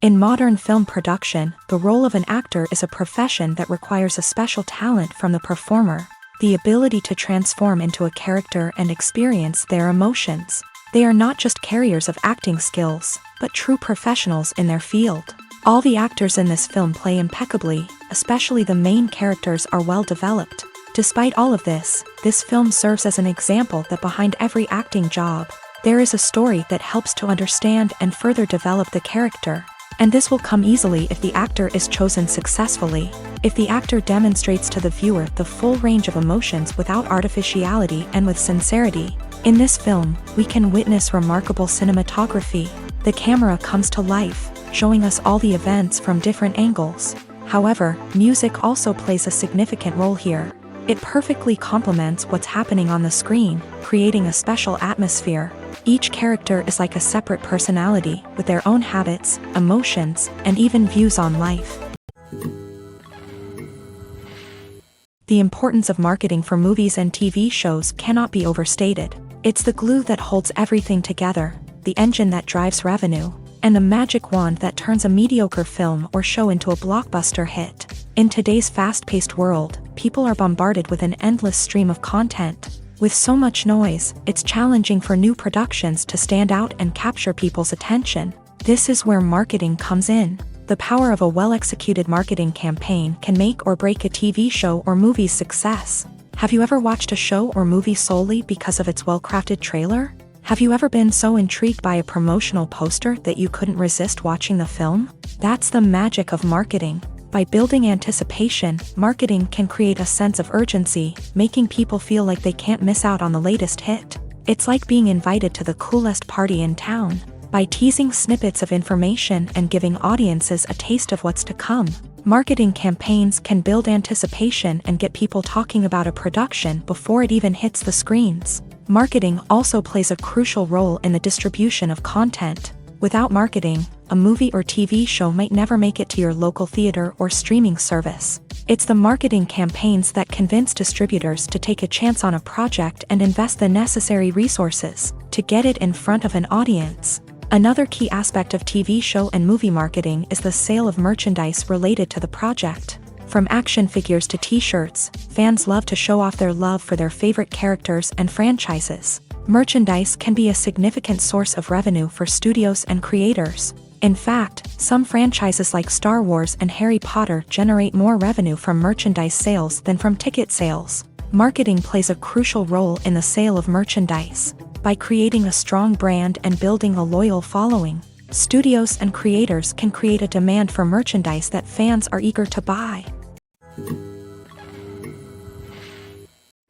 In modern film production, the role of an actor is a profession that requires a special talent from the performer, the ability to transform into a character and experience their emotions. They are not just carriers of acting skills, but true professionals in their field. All the actors in this film play impeccably, especially the main characters are well developed. Despite all of this film serves as an example that behind every acting job, there is a story that helps to understand and further develop the character. And this will come easily if the actor is chosen successfully. If the actor demonstrates to the viewer the full range of emotions without artificiality and with sincerity. In this film, we can witness remarkable cinematography. The camera comes to life, showing us all the events from different angles. However, music also plays a significant role here. It perfectly complements what's happening on the screen, creating a special atmosphere. Each character is like a separate personality, with their own habits, emotions, and even views on life. The importance of marketing for movies and TV shows cannot be overstated. It's the glue that holds everything together, the engine that drives revenue, and the magic wand that turns a mediocre film or show into a blockbuster hit. In today's fast-paced world, people are bombarded with an endless stream of content. With so much noise, it's challenging for new productions to stand out and capture people's attention. This is where marketing comes in. The power of a well-executed marketing campaign can make or break a TV show or movie's success. Have you ever watched a show or movie solely because of its well-crafted trailer? Have you ever been so intrigued by a promotional poster that you couldn't resist watching the film? That's the magic of marketing. By building anticipation, marketing can create a sense of urgency, making people feel like they can't miss out on the latest hit. It's like being invited to the coolest party in town. By teasing snippets of information and giving audiences a taste of what's to come, marketing campaigns can build anticipation and get people talking about a production before it even hits the screens. Marketing also plays a crucial role in the distribution of content. Without marketing, a movie or TV show might never make it to your local theater or streaming service. It's the marketing campaigns that convince distributors to take a chance on a project and invest the necessary resources to get it in front of an audience. Another key aspect of TV show and movie marketing is the sale of merchandise related to the project. From action figures to t-shirts, fans love to show off their love for their favorite characters and franchises. Merchandise can be a significant source of revenue for studios and creators. In fact, some franchises like Star Wars and Harry Potter generate more revenue from merchandise sales than from ticket sales. Marketing plays a crucial role in the sale of merchandise. By creating a strong brand and building a loyal following, studios and creators can create a demand for merchandise that fans are eager to buy.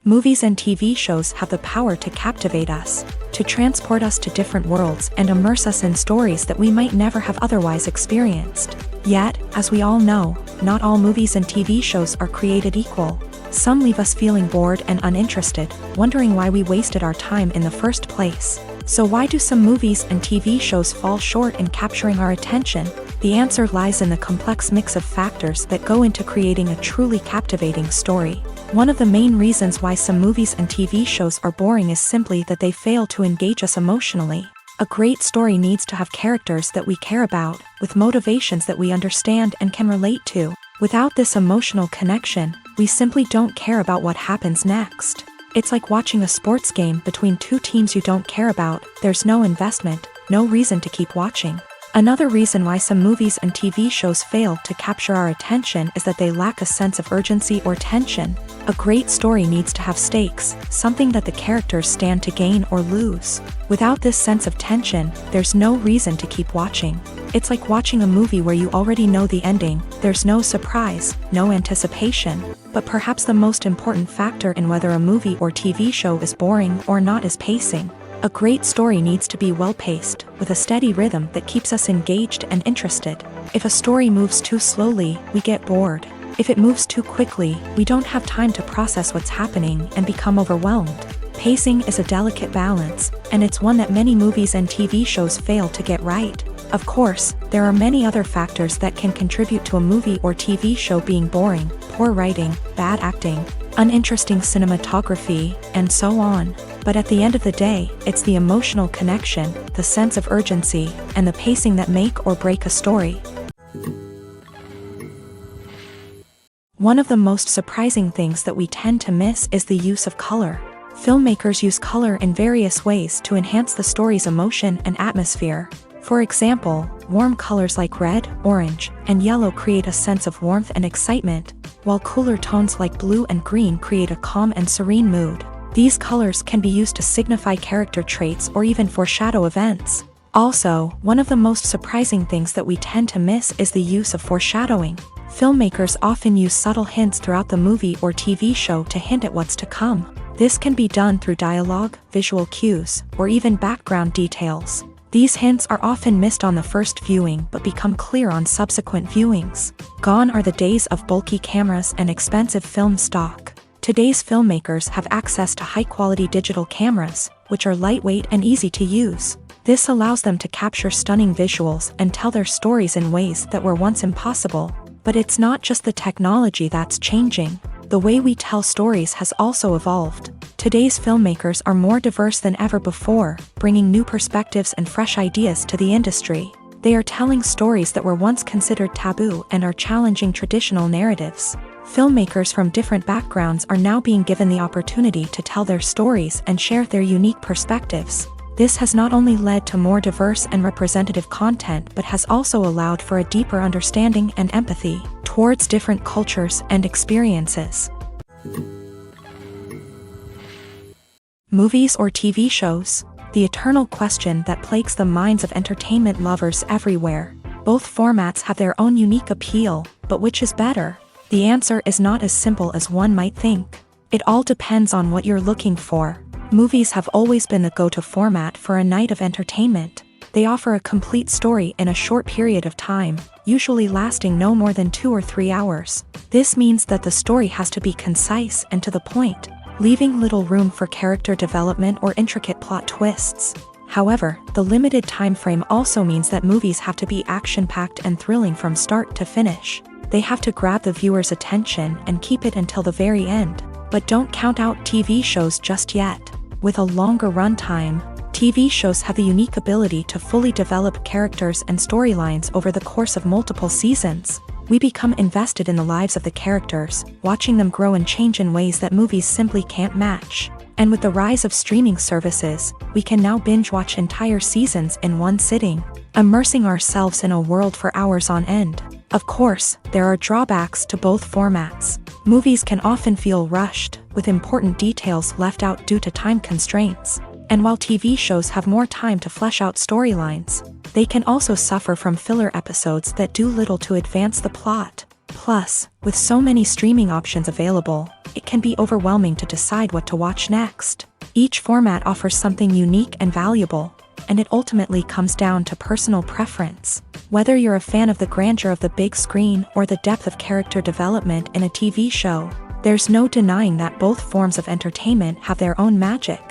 Movies and TV shows have the power to captivate us, to transport us to different worlds and immerse us in stories that we might never have otherwise experienced. Yet, as we all know, not all movies and TV shows are created equal. Some leave us feeling bored and uninterested, wondering why we wasted our time in the first place. So why do some movies and TV shows fall short in capturing our attention? The answer lies in the complex mix of factors that go into creating a truly captivating story. One of the main reasons why some movies and TV shows are boring is simply that they fail to engage us emotionally. A great story needs to have characters that we care about, with motivations that we understand and can relate to. Without this emotional connection, we simply don't care about what happens next. It's like watching a sports game between two teams you don't care about. There's no investment, no reason to keep watching. Another reason why some movies and TV shows fail to capture our attention is that they lack a sense of urgency or tension. A great story needs to have stakes, something that the characters stand to gain or lose. Without this sense of tension, there's no reason to keep watching. It's like watching a movie where you already know the ending. There's no surprise, no anticipation. But perhaps the most important factor in whether a movie or TV show is boring or not is pacing. A great story needs to be well-paced, with a steady rhythm that keeps us engaged and interested. If a story moves too slowly, we get bored. If it moves too quickly, we don't have time to process what's happening and become overwhelmed. Pacing is a delicate balance, and it's one that many movies and TV shows fail to get right. Of course, there are many other factors that can contribute to a movie or TV show being boring: poor writing, bad acting, uninteresting cinematography, and so on. But at the end of the day, it's the emotional connection, the sense of urgency, and the pacing that make or break a story. One of the most surprising things that we tend to miss is the use of color. Filmmakers use color in various ways to enhance the story's emotion and atmosphere. For example, warm colors like red, orange, and yellow create a sense of warmth and excitement, while cooler tones like blue and green create a calm and serene mood. These colors can be used to signify character traits or even foreshadow events. Also, one of the most surprising things that we tend to miss is the use of foreshadowing. Filmmakers often use subtle hints throughout the movie or TV show to hint at what's to come. This can be done through dialogue, visual cues, or even background details. These hints are often missed on the first viewing but become clear on subsequent viewings. Gone are the days of bulky cameras and expensive film stock. Today's filmmakers have access to high-quality digital cameras, which are lightweight and easy to use. This allows them to capture stunning visuals and tell their stories in ways that were once impossible. But it's not just the technology that's changing. The way we tell stories has also evolved. Today's filmmakers are more diverse than ever before, bringing new perspectives and fresh ideas to the industry. They are telling stories that were once considered taboo and are challenging traditional narratives. Filmmakers from different backgrounds are now being given the opportunity to tell their stories and share their unique perspectives. This has not only led to more diverse and representative content but has also allowed for a deeper understanding and empathy towards different cultures and experiences. Movies or TV shows? The eternal question that plagues the minds of entertainment lovers everywhere. Both formats have their own unique appeal, but which is better? The answer is not as simple as one might think. It all depends on what you're looking for. Movies have always been the go-to format for a night of entertainment. They offer a complete story in a short period of time, usually lasting no more than 2 or 3 hours. This means that the story has to be concise and to the point, leaving little room for character development or intricate plot twists. However, the limited time frame also means that movies have to be action-packed and thrilling from start to finish. They have to grab the viewer's attention and keep it until the very end. But don't count out TV shows just yet. With a longer runtime, TV shows have the unique ability to fully develop characters and storylines over the course of multiple seasons. We become invested in the lives of the characters, watching them grow and change in ways that movies simply can't match. And with the rise of streaming services, we can now binge-watch entire seasons in one sitting, immersing ourselves in a world for hours on end. Of course, there are drawbacks to both formats. Movies can often feel rushed, with important details left out due to time constraints. And while TV shows have more time to flesh out storylines, they can also suffer from filler episodes that do little to advance the plot. Plus, with so many streaming options available, it can be overwhelming to decide what to watch next. Each format offers something unique and valuable, and it ultimately comes down to personal preference. Whether you're a fan of the grandeur of the big screen or the depth of character development in a TV show, there's no denying that both forms of entertainment have their own magic.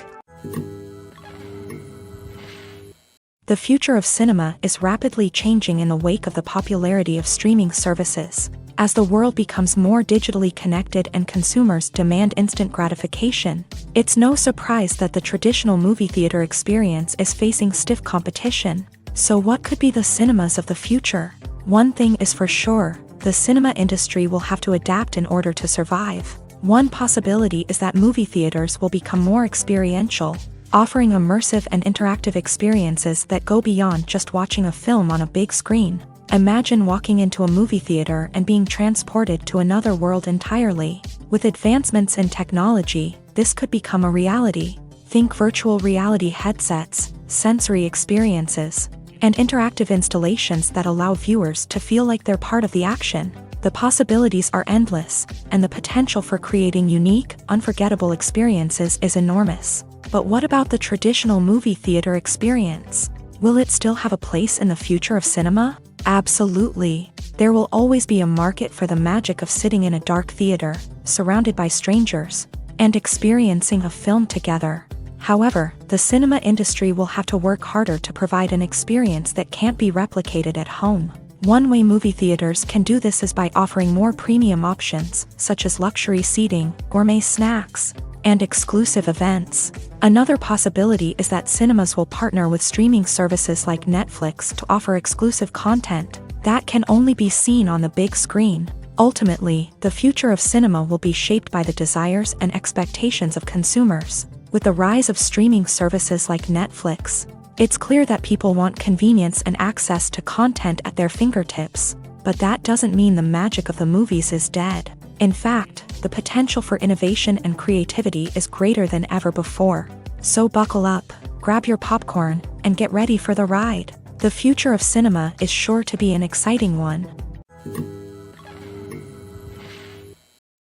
The future of cinema is rapidly changing in the wake of the popularity of streaming services. As the world becomes more digitally connected and consumers demand instant gratification, it's no surprise that the traditional movie theater experience is facing stiff competition. So what could be the cinemas of the future? One thing is for sure, the cinema industry will have to adapt in order to survive. One possibility is that movie theaters will become more experiential, offering immersive and interactive experiences that go beyond just watching a film on a big screen. Imagine walking into a movie theater and being transported to another world entirely. With advancements in technology, this could become a reality. Think virtual reality headsets, sensory experiences, and interactive installations that allow viewers to feel like they're part of the action. The possibilities are endless, and the potential for creating unique, unforgettable experiences is enormous. But what about the traditional movie theater experience? Will it still have a place in the future of cinema? Absolutely. There will always be a market for the magic of sitting in a dark theater, surrounded by strangers, and experiencing a film together. However, the cinema industry will have to work harder to provide an experience that can't be replicated at home. One way movie theaters can do this is by offering more premium options, such as luxury seating, gourmet snacks, and exclusive events. Another possibility is that cinemas will partner with streaming services like Netflix to offer exclusive content that can only be seen on the big screen. Ultimately, the future of cinema will be shaped by the desires and expectations of consumers. With the rise of streaming services like Netflix, it's clear that people want convenience and access to content at their fingertips. But that doesn't mean the magic of the movies is dead. In fact, the potential for innovation and creativity is greater than ever before. So buckle up, grab your popcorn, and get ready for the ride. The future of cinema is sure to be an exciting one.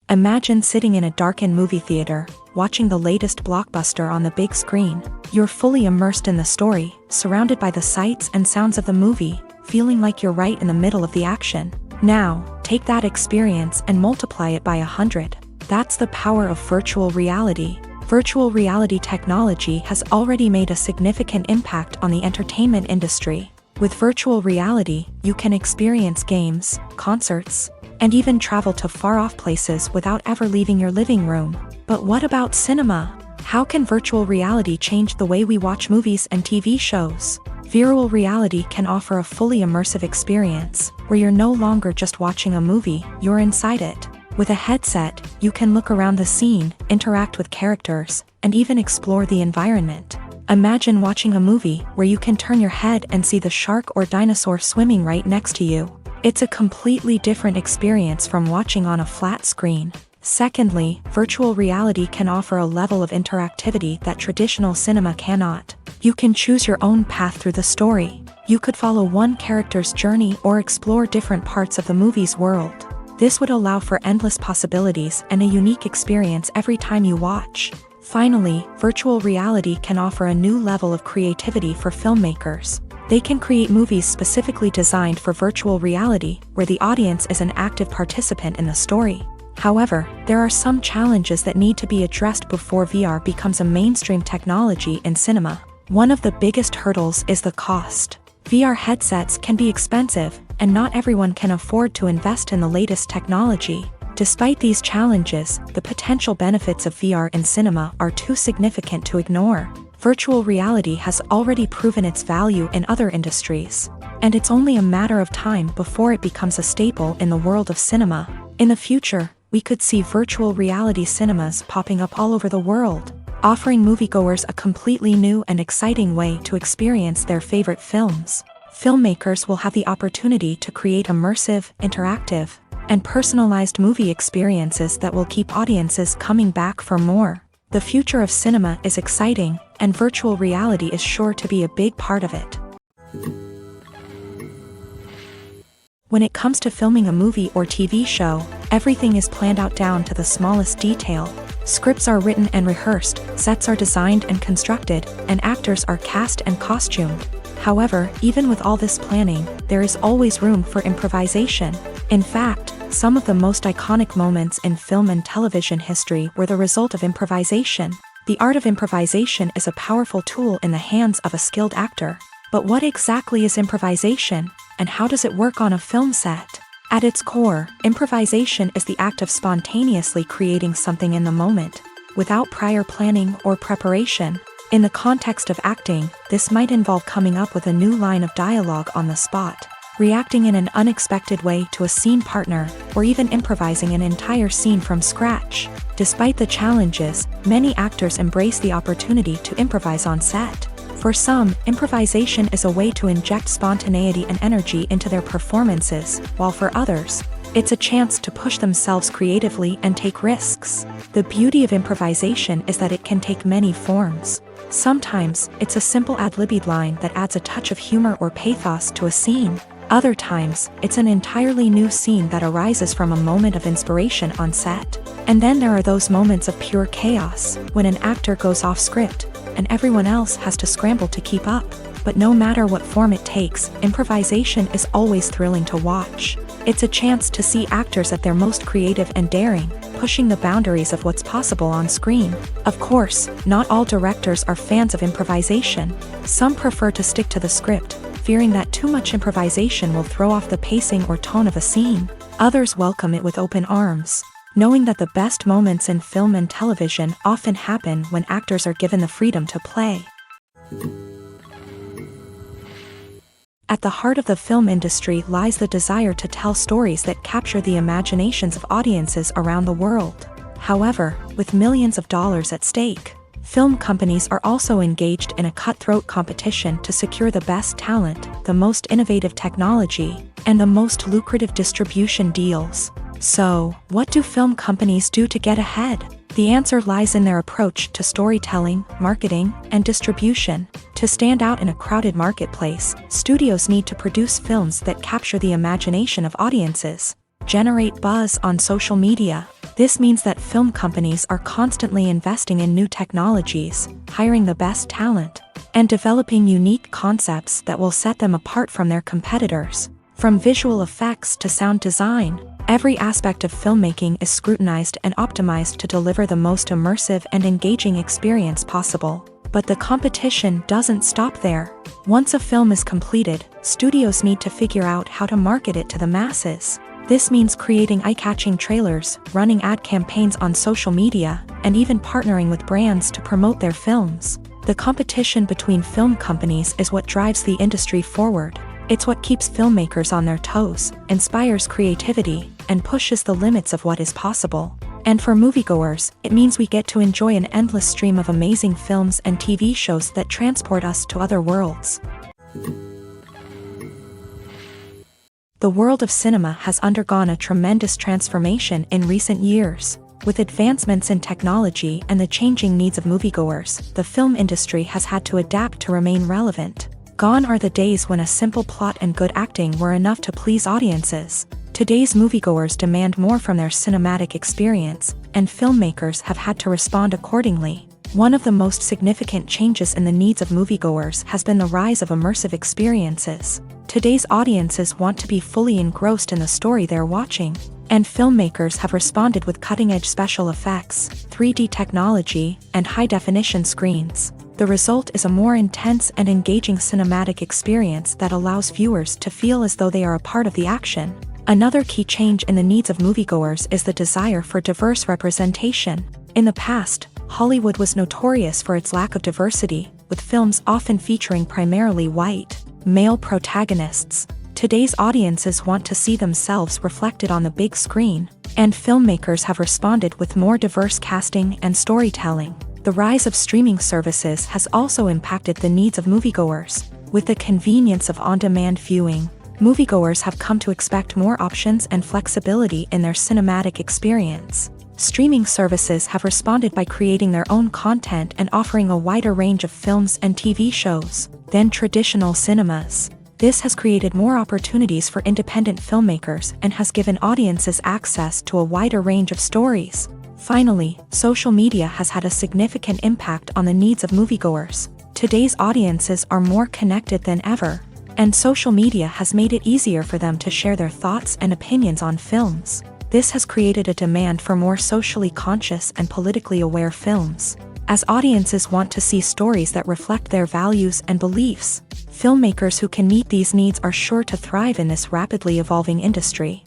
Imagine sitting in a darkened movie theater, watching the latest blockbuster on the big screen. You're fully immersed in the story, surrounded by the sights and sounds of the movie, feeling like you're right in the middle of the action. Now, take that experience and multiply it by 100. That's the power of virtual reality. Virtual reality technology has already made a significant impact on the entertainment industry. With virtual reality, you can experience games, concerts, and even travel to far-off places without ever leaving your living room. But what about cinema? How can virtual reality change the way we watch movies and TV shows? Virtual reality can offer a fully immersive experience, where you're no longer just watching a movie, you're inside it. With a headset, you can look around the scene, interact with characters, and even explore the environment. Imagine watching a movie where you can turn your head and see the shark or dinosaur swimming right next to you. It's a completely different experience from watching on a flat screen. Secondly, virtual reality can offer a level of interactivity that traditional cinema cannot. You can choose your own path through the story. You could follow one character's journey or explore different parts of the movie's world. This would allow for endless possibilities and a unique experience every time you watch. Finally, virtual reality can offer a new level of creativity for filmmakers. They can create movies specifically designed for virtual reality, where the audience is an active participant in the story. However, there are some challenges that need to be addressed before VR becomes a mainstream technology in cinema. One of the biggest hurdles is the cost. VR headsets can be expensive, and not everyone can afford to invest in the latest technology. Despite these challenges, the potential benefits of VR in cinema are too significant to ignore. Virtual reality has already proven its value in other industries, and it's only a matter of time before it becomes a staple in the world of cinema. In the future, we could see virtual reality cinemas popping up all over the world, offering moviegoers a completely new and exciting way to experience their favorite films. Filmmakers will have the opportunity to create immersive, interactive, and personalized movie experiences that will keep audiences coming back for more. The future of cinema is exciting, and virtual reality is sure to be a big part of it. When it comes to filming a movie or TV show, everything is planned out down to the smallest detail. Scripts are written and rehearsed, sets are designed and constructed, and actors are cast and costumed. However, even with all this planning, there is always room for improvisation. In fact, some of the most iconic moments in film and television history were the result of improvisation. The art of improvisation is a powerful tool in the hands of a skilled actor. But what exactly is improvisation, and how does it work on a film set? At its core, improvisation is the act of spontaneously creating something in the moment, without prior planning or preparation. In the context of acting, this might involve coming up with a new line of dialogue on the spot, reacting in an unexpected way to a scene partner, or even improvising an entire scene from scratch. Despite the challenges, many actors embrace the opportunity to improvise on set. For some, improvisation is a way to inject spontaneity and energy into their performances, while for others, it's a chance to push themselves creatively and take risks. The beauty of improvisation is that it can take many forms. Sometimes, it's a simple ad-libbed line that adds a touch of humor or pathos to a scene. Other times, it's an entirely new scene that arises from a moment of inspiration on set. And then there are those moments of pure chaos, when an actor goes off script, and everyone else has to scramble to keep up. But no matter what form it takes, improvisation is always thrilling to watch. It's a chance to see actors at their most creative and daring, pushing the boundaries of what's possible on screen. Of course, not all directors are fans of improvisation. Some prefer to stick to the script, fearing that too much improvisation will throw off the pacing or tone of a scene. Others welcome it with open arms. knowing that the best moments in film and television often happen when actors are given the freedom to play. At the heart of the film industry lies the desire to tell stories that capture the imaginations of audiences around the world. However, with millions of dollars at stake, film companies are also engaged in a cutthroat competition to secure the best talent, the most innovative technology, and the most lucrative distribution deals. So, what do film companies do to get ahead? The answer lies in their approach to storytelling, marketing, and distribution. To stand out in a crowded marketplace, studios need to produce films that capture the imagination of audiences, generate buzz on social media. This means that film companies are constantly investing in new technologies, hiring the best talent, and developing unique concepts that will set them apart from their competitors. From visual effects to sound design, every aspect of filmmaking is scrutinized and optimized to deliver the most immersive and engaging experience possible. But the competition doesn't stop there. Once a film is completed, studios need to figure out how to market it to the masses. This means creating eye-catching trailers, running ad campaigns on social media, and even partnering with brands to promote their films. The competition between film companies is what drives the industry forward. It's what keeps filmmakers on their toes, inspires creativity, and pushes the limits of what is possible. And for moviegoers, it means we get to enjoy an endless stream of amazing films and TV shows that transport us to other worlds. The world of cinema has undergone a tremendous transformation in recent years. With advancements in technology and the changing needs of moviegoers, the film industry has had to adapt to remain relevant. Gone are the days when a simple plot and good acting were enough to please audiences. Today's moviegoers demand more from their cinematic experience, and filmmakers have had to respond accordingly. One of the most significant changes in the needs of moviegoers has been the rise of immersive experiences. Today's audiences want to be fully engrossed in the story they're watching, and filmmakers have responded with cutting-edge special effects, 3D technology, and high-definition screens. The result is a more intense and engaging cinematic experience that allows viewers to feel as though they are a part of the action. Another key change in the needs of moviegoers is the desire for diverse representation. In the past, Hollywood was notorious for its lack of diversity, with films often featuring primarily white, male protagonists. Today's audiences want to see themselves reflected on the big screen, and filmmakers have responded with more diverse casting and storytelling. The rise of streaming services has also impacted the needs of moviegoers. With the convenience of on-demand viewing, moviegoers have come to expect more options and flexibility in their cinematic experience. Streaming services have responded by creating their own content and offering a wider range of films and TV shows than traditional cinemas. This has created more opportunities for independent filmmakers and has given audiences access to a wider range of stories. Finally, social media has had a significant impact on the needs of moviegoers. Today's audiences are more connected than ever, and social media has made it easier for them to share their thoughts and opinions on films. This has created a demand for more socially conscious and politically aware films. As audiences want to see stories that reflect their values and beliefs, filmmakers who can meet these needs are sure to thrive in this rapidly evolving industry.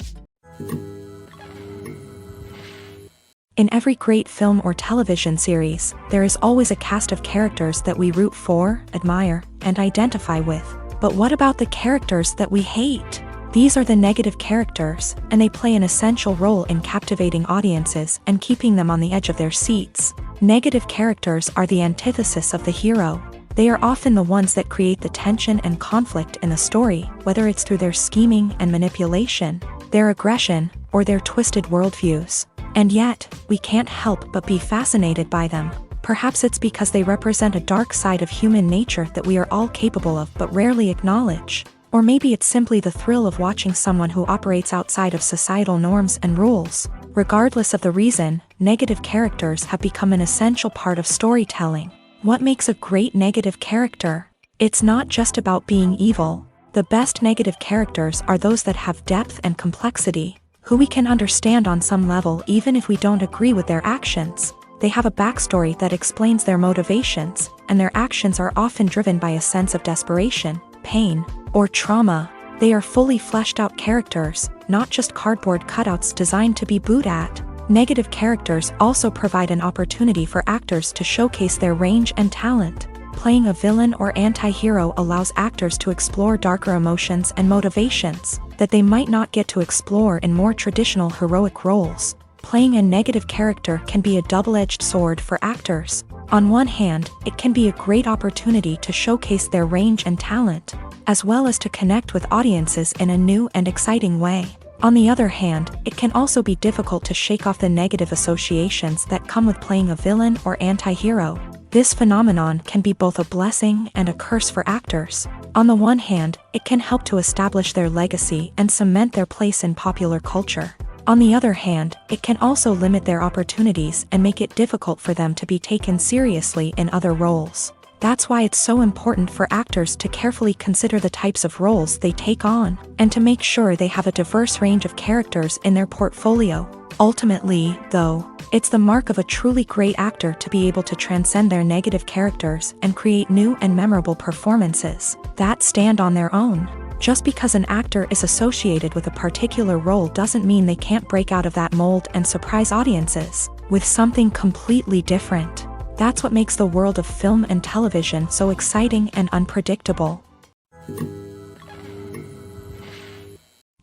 In every great film or television series, there is always a cast of characters that we root for, admire, and identify with. But what about the characters that we hate? These are the negative characters, and they play an essential role in captivating audiences and keeping them on the edge of their seats. Negative characters are the antithesis of the hero. They are often the ones that create the tension and conflict in the story, whether it's through their scheming and manipulation, their aggression, or their twisted worldviews. And yet, we can't help but be fascinated by them. Perhaps it's because they represent a dark side of human nature that we are all capable of but rarely acknowledge. Or maybe it's simply the thrill of watching someone who operates outside of societal norms and rules. Regardless of the reason, negative characters have become an essential part of storytelling. What makes a great negative character? It's not just about being evil. The best negative characters are those that have depth and complexity, who we can understand on some level even if we don't agree with their actions. They have a backstory that explains their motivations, and their actions are often driven by a sense of desperation, pain, or trauma. They are fully fleshed out characters, not just cardboard cutouts designed to be booed at. Negative characters also provide an opportunity for actors to showcase their range and talent. Playing a villain or anti-hero allows actors to explore darker emotions and motivations that they might not get to explore in more traditional heroic roles. Playing a negative character can be a double-edged sword for actors. On one hand, it can be a great opportunity to showcase their range and talent, as well as to connect with audiences in a new and exciting way. On the other hand, it can also be difficult to shake off the negative associations that come with playing a villain or anti-hero. This phenomenon can be both a blessing and a curse for actors. On the one hand, it can help to establish their legacy and cement their place in popular culture. On the other hand, it can also limit their opportunities and make it difficult for them to be taken seriously in other roles. That's why it's so important for actors to carefully consider the types of roles they take on, and to make sure they have a diverse range of characters in their portfolio. Ultimately, though, it's the mark of a truly great actor to be able to transcend their negative characters and create new and memorable performances that stand on their own. Just because an actor is associated with a particular role doesn't mean they can't break out of that mold and surprise audiences with something completely different. That's what makes the world of film and television so exciting and unpredictable.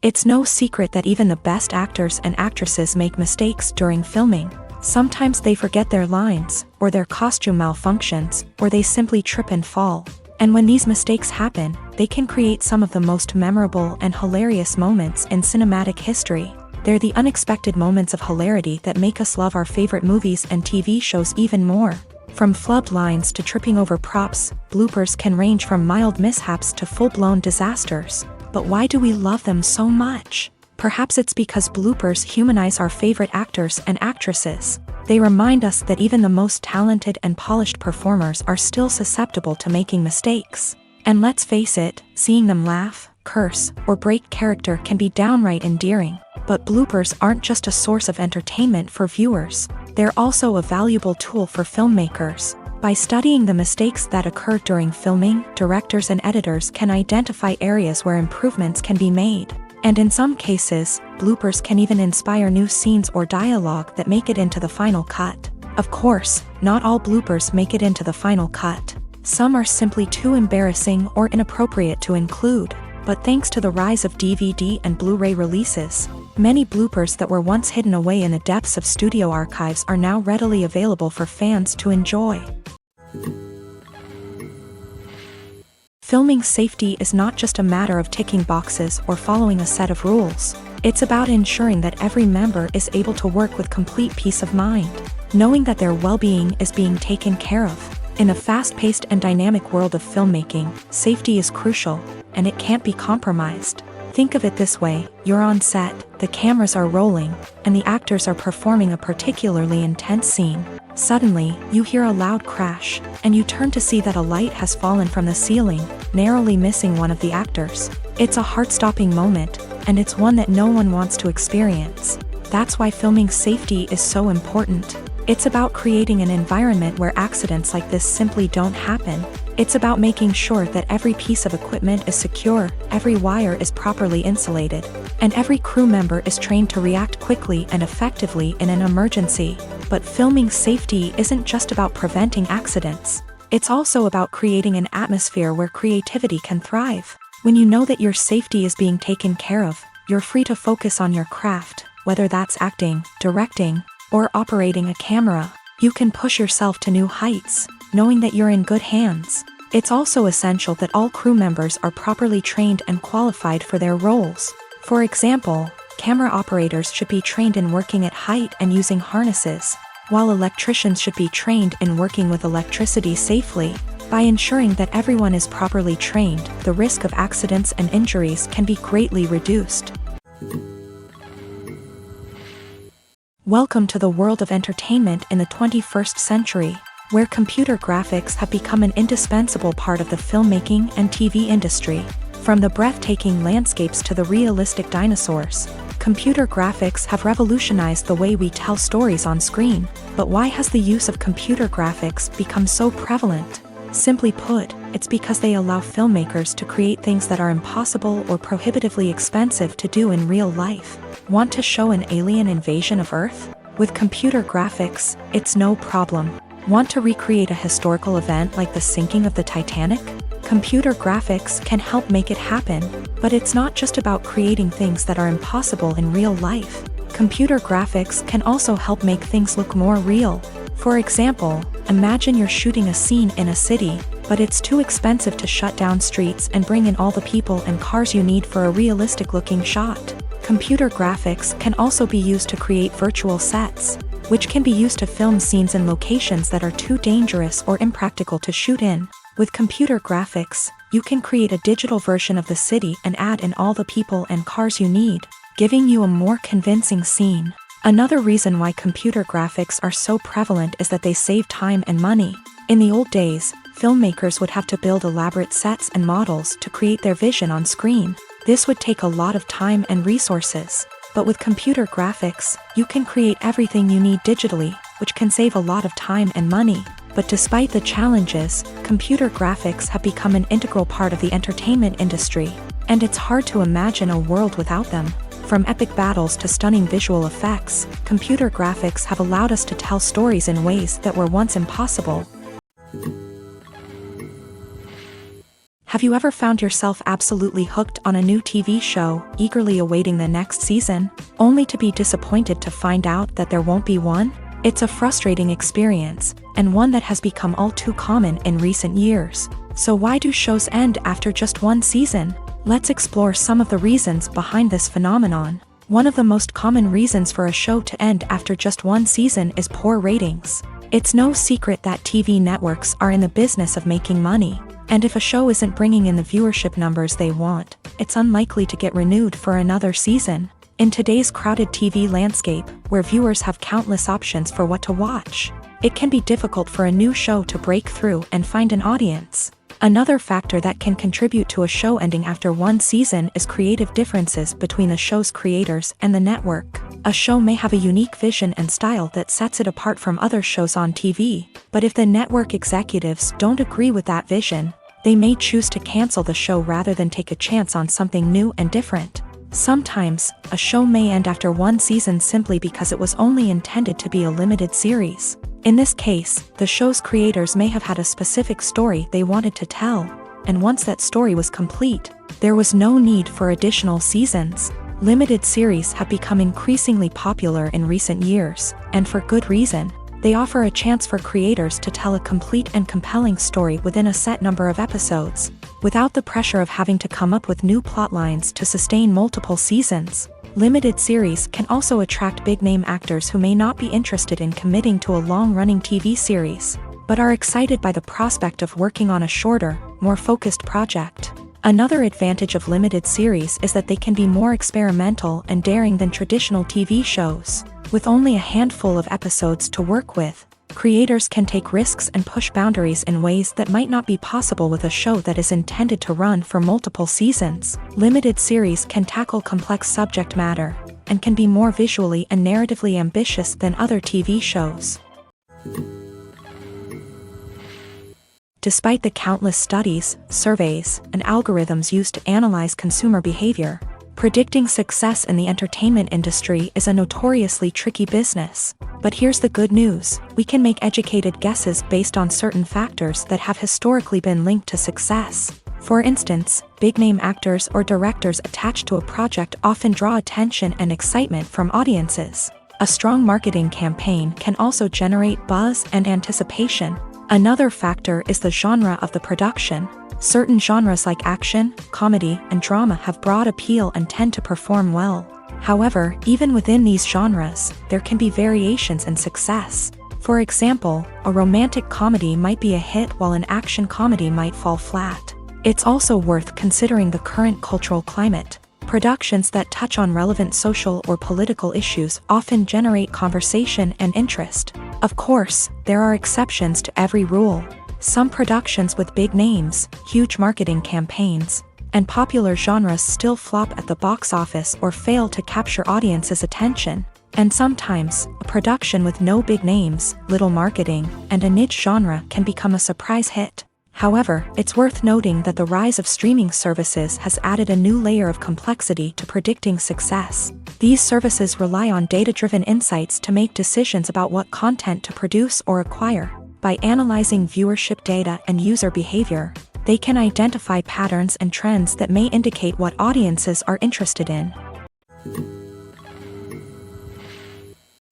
It's no secret that even the best actors and actresses make mistakes during filming. Sometimes they forget their lines, or their costume malfunctions, or they simply trip and fall. And when these mistakes happen, they can create some of the most memorable and hilarious moments in cinematic history. They're the unexpected moments of hilarity that make us love our favorite movies and TV shows even more. From flubbed lines to tripping over props, bloopers can range from mild mishaps to full-blown disasters. But why do we love them so much? Perhaps it's because bloopers humanize our favorite actors and actresses. They remind us that even the most talented and polished performers are still susceptible to making mistakes. And let's face it, seeing them laugh, curse, or break character can be downright endearing. But bloopers aren't just a source of entertainment for viewers. They're also a valuable tool for filmmakers. By studying the mistakes that occur during filming, directors and editors can identify areas where improvements can be made. And in some cases, bloopers can even inspire new scenes or dialogue that make it into the final cut. Of course, not all bloopers make it into the final cut. Some are simply too embarrassing or inappropriate to include. But thanks to the rise of DVD and Blu-ray releases, many bloopers that were once hidden away in the depths of studio archives are now readily available for fans to enjoy. Filming safety is not just a matter of ticking boxes or following a set of rules. It's about ensuring that every member is able to work with complete peace of mind, knowing that their well-being is being taken care of. In the fast-paced and dynamic world of filmmaking, safety is crucial, and it can't be compromised. Think of it this way: you're on set, the cameras are rolling, and the actors are performing a particularly intense scene. Suddenly, you hear a loud crash, and you turn to see that a light has fallen from the ceiling, narrowly missing one of the actors. It's a heart-stopping moment, and it's one that no one wants to experience. That's why filming safety is so important. It's about creating an environment where accidents like this simply don't happen. It's about making sure that every piece of equipment is secure, every wire is properly insulated, and every crew member is trained to react quickly and effectively in an emergency. But filming safety isn't just about preventing accidents. It's also about creating an atmosphere where creativity can thrive. When you know that your safety is being taken care of, you're free to focus on your craft, whether that's acting, directing, or operating a camera. You can push yourself to new heights, knowing that you're in good hands. It's also essential that all crew members are properly trained and qualified for their roles. For example, camera operators should be trained in working at height and using harnesses, while electricians should be trained in working with electricity safely. By ensuring that everyone is properly trained, the risk of accidents and injuries can be greatly reduced. Welcome to the world of entertainment in the 21st century, where computer graphics have become an indispensable part of the filmmaking and TV industry. From the breathtaking landscapes to the realistic dinosaurs, computer graphics have revolutionized the way we tell stories on screen. But why has the use of computer graphics become so prevalent? Simply put, it's because they allow filmmakers to create things that are impossible or prohibitively expensive to do in real life. Want to show an alien invasion of Earth? With computer graphics, it's no problem. Want to recreate a historical event like the sinking of the Titanic? Computer graphics can help make it happen, but it's not just about creating things that are impossible in real life. Computer graphics can also help make things look more real. For example, imagine you're shooting a scene in a city, but it's too expensive to shut down streets and bring in all the people and cars you need for a realistic-looking shot. Computer graphics can also be used to create virtual sets, which can be used to film scenes in locations that are too dangerous or impractical to shoot in. With computer graphics, you can create a digital version of the city and add in all the people and cars you need, giving you a more convincing scene. Another reason why computer graphics are so prevalent is that they save time and money. In the old days, filmmakers would have to build elaborate sets and models to create their vision on screen. This would take a lot of time and resources. But with computer graphics, you can create everything you need digitally, which can save a lot of time and money. But despite the challenges, computer graphics have become an integral part of the entertainment industry, and it's hard to imagine a world without them. From epic battles to stunning visual effects, computer graphics have allowed us to tell stories in ways that were once impossible. Have you ever found yourself absolutely hooked on a new TV show, eagerly awaiting the next season, only to be disappointed to find out that there won't be one? It's a frustrating experience, and one that has become all too common in recent years. So why do shows end after just one season? Let's explore some of the reasons behind this phenomenon. One of the most common reasons for a show to end after just one season is poor ratings. It's no secret that TV networks are in the business of making money. And if a show isn't bringing in the viewership numbers they want, it's unlikely to get renewed for another season. In today's crowded TV landscape, where viewers have countless options for what to watch, it can be difficult for a new show to break through and find an audience. Another factor that can contribute to a show ending after one season is creative differences between the show's creators and the network. A show may have a unique vision and style that sets it apart from other shows on TV, but if the network executives don't agree with that vision, they may choose to cancel the show rather than take a chance on something new and different. Sometimes, a show may end after one season simply because it was only intended to be a limited series. In this case, the show's creators may have had a specific story they wanted to tell, and once that story was complete, there was no need for additional seasons. Limited series have become increasingly popular in recent years, and for good reason. They offer a chance for creators to tell a complete and compelling story within a set number of episodes, without the pressure of having to come up with new plotlines to sustain multiple seasons. Limited series can also attract big-name actors who may not be interested in committing to a long-running TV series, but are excited by the prospect of working on a shorter, more focused project. Another advantage of limited series is that they can be more experimental and daring than traditional TV shows. With only a handful of episodes to work with, creators can take risks and push boundaries in ways that might not be possible with a show that is intended to run for multiple seasons. Limited series can tackle complex subject matter, and can be more visually and narratively ambitious than other TV shows. Despite the countless studies, surveys, and algorithms used to analyze consumer behavior, predicting success in the entertainment industry is a notoriously tricky business. But here's the good news: we can make educated guesses based on certain factors that have historically been linked to success. For instance, big-name actors or directors attached to a project often draw attention and excitement from audiences. A strong marketing campaign can also generate buzz and anticipation. Another factor is the genre of the production. Certain genres like action, comedy, and drama have broad appeal and tend to perform well. However, even within these genres, there can be variations in success. For example, a romantic comedy might be a hit while an action comedy might fall flat. It's also worth considering the current cultural climate. Productions that touch on relevant social or political issues often generate conversation and interest. Of course, there are exceptions to every rule. Some productions with big names, huge marketing campaigns, and popular genres still flop at the box office or fail to capture audiences' attention. And sometimes, a production with no big names, little marketing, and a niche genre can become a surprise hit. However, it's worth noting that the rise of streaming services has added a new layer of complexity to predicting success. These services rely on data-driven insights to make decisions about what content to produce or acquire. By analyzing viewership data and user behavior, they can identify patterns and trends that may indicate what audiences are interested in.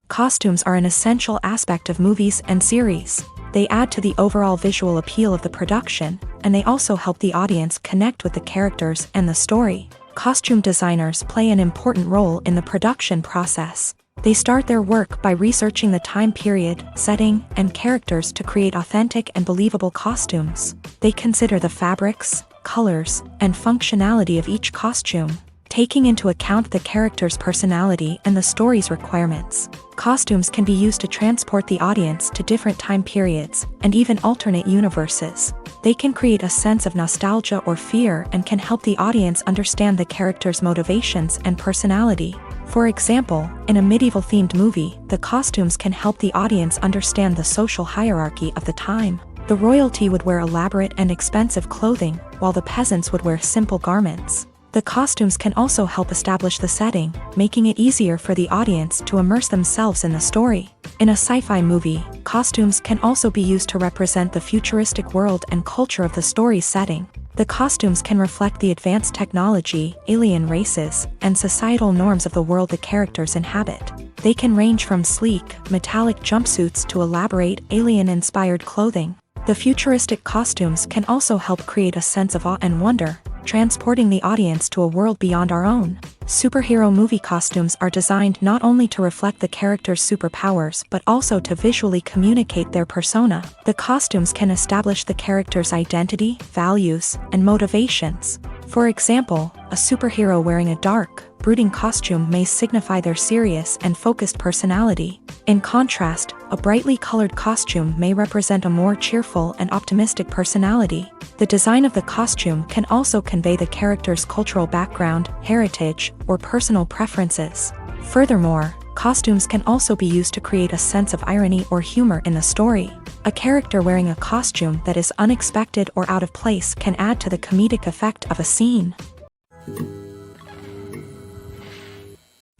Costumes are an essential aspect of movies and series. They add to the overall visual appeal of the production, and they also help the audience connect with the characters and the story. Costume designers play an important role in the production process. They start their work by researching the time period, setting, and characters to create authentic and believable costumes. They consider the fabrics, colors, and functionality of each costume, taking into account the character's personality and the story's requirements. Costumes can be used to transport the audience to different time periods and even alternate universes. They can create a sense of nostalgia or fear and can help the audience understand the character's motivations and personality. For example, in a medieval-themed movie, the costumes can help the audience understand the social hierarchy of the time. The royalty would wear elaborate and expensive clothing, while the peasants would wear simple garments. The costumes can also help establish the setting, making it easier for the audience to immerse themselves in the story. In a sci-fi movie, costumes can also be used to represent the futuristic world and culture of the story's setting. The costumes can reflect the advanced technology, alien races, and societal norms of the world the characters inhabit. They can range from sleek, metallic jumpsuits to elaborate, alien-inspired clothing. The futuristic costumes can also help create a sense of awe and wonder, transporting the audience to a world beyond our own. Superhero movie costumes are designed not only to reflect the character's superpowers but also to visually communicate their persona. The costumes can establish the character's identity, values, and motivations. For example, a superhero wearing a dark, brooding costume may signify their serious and focused personality. In contrast, a brightly colored costume may represent a more cheerful and optimistic personality. The design of the costume can also convey the character's cultural background, heritage, or personal preferences. Furthermore, costumes can also be used to create a sense of irony or humor in the story. A character wearing a costume that is unexpected or out of place can add to the comedic effect of a scene.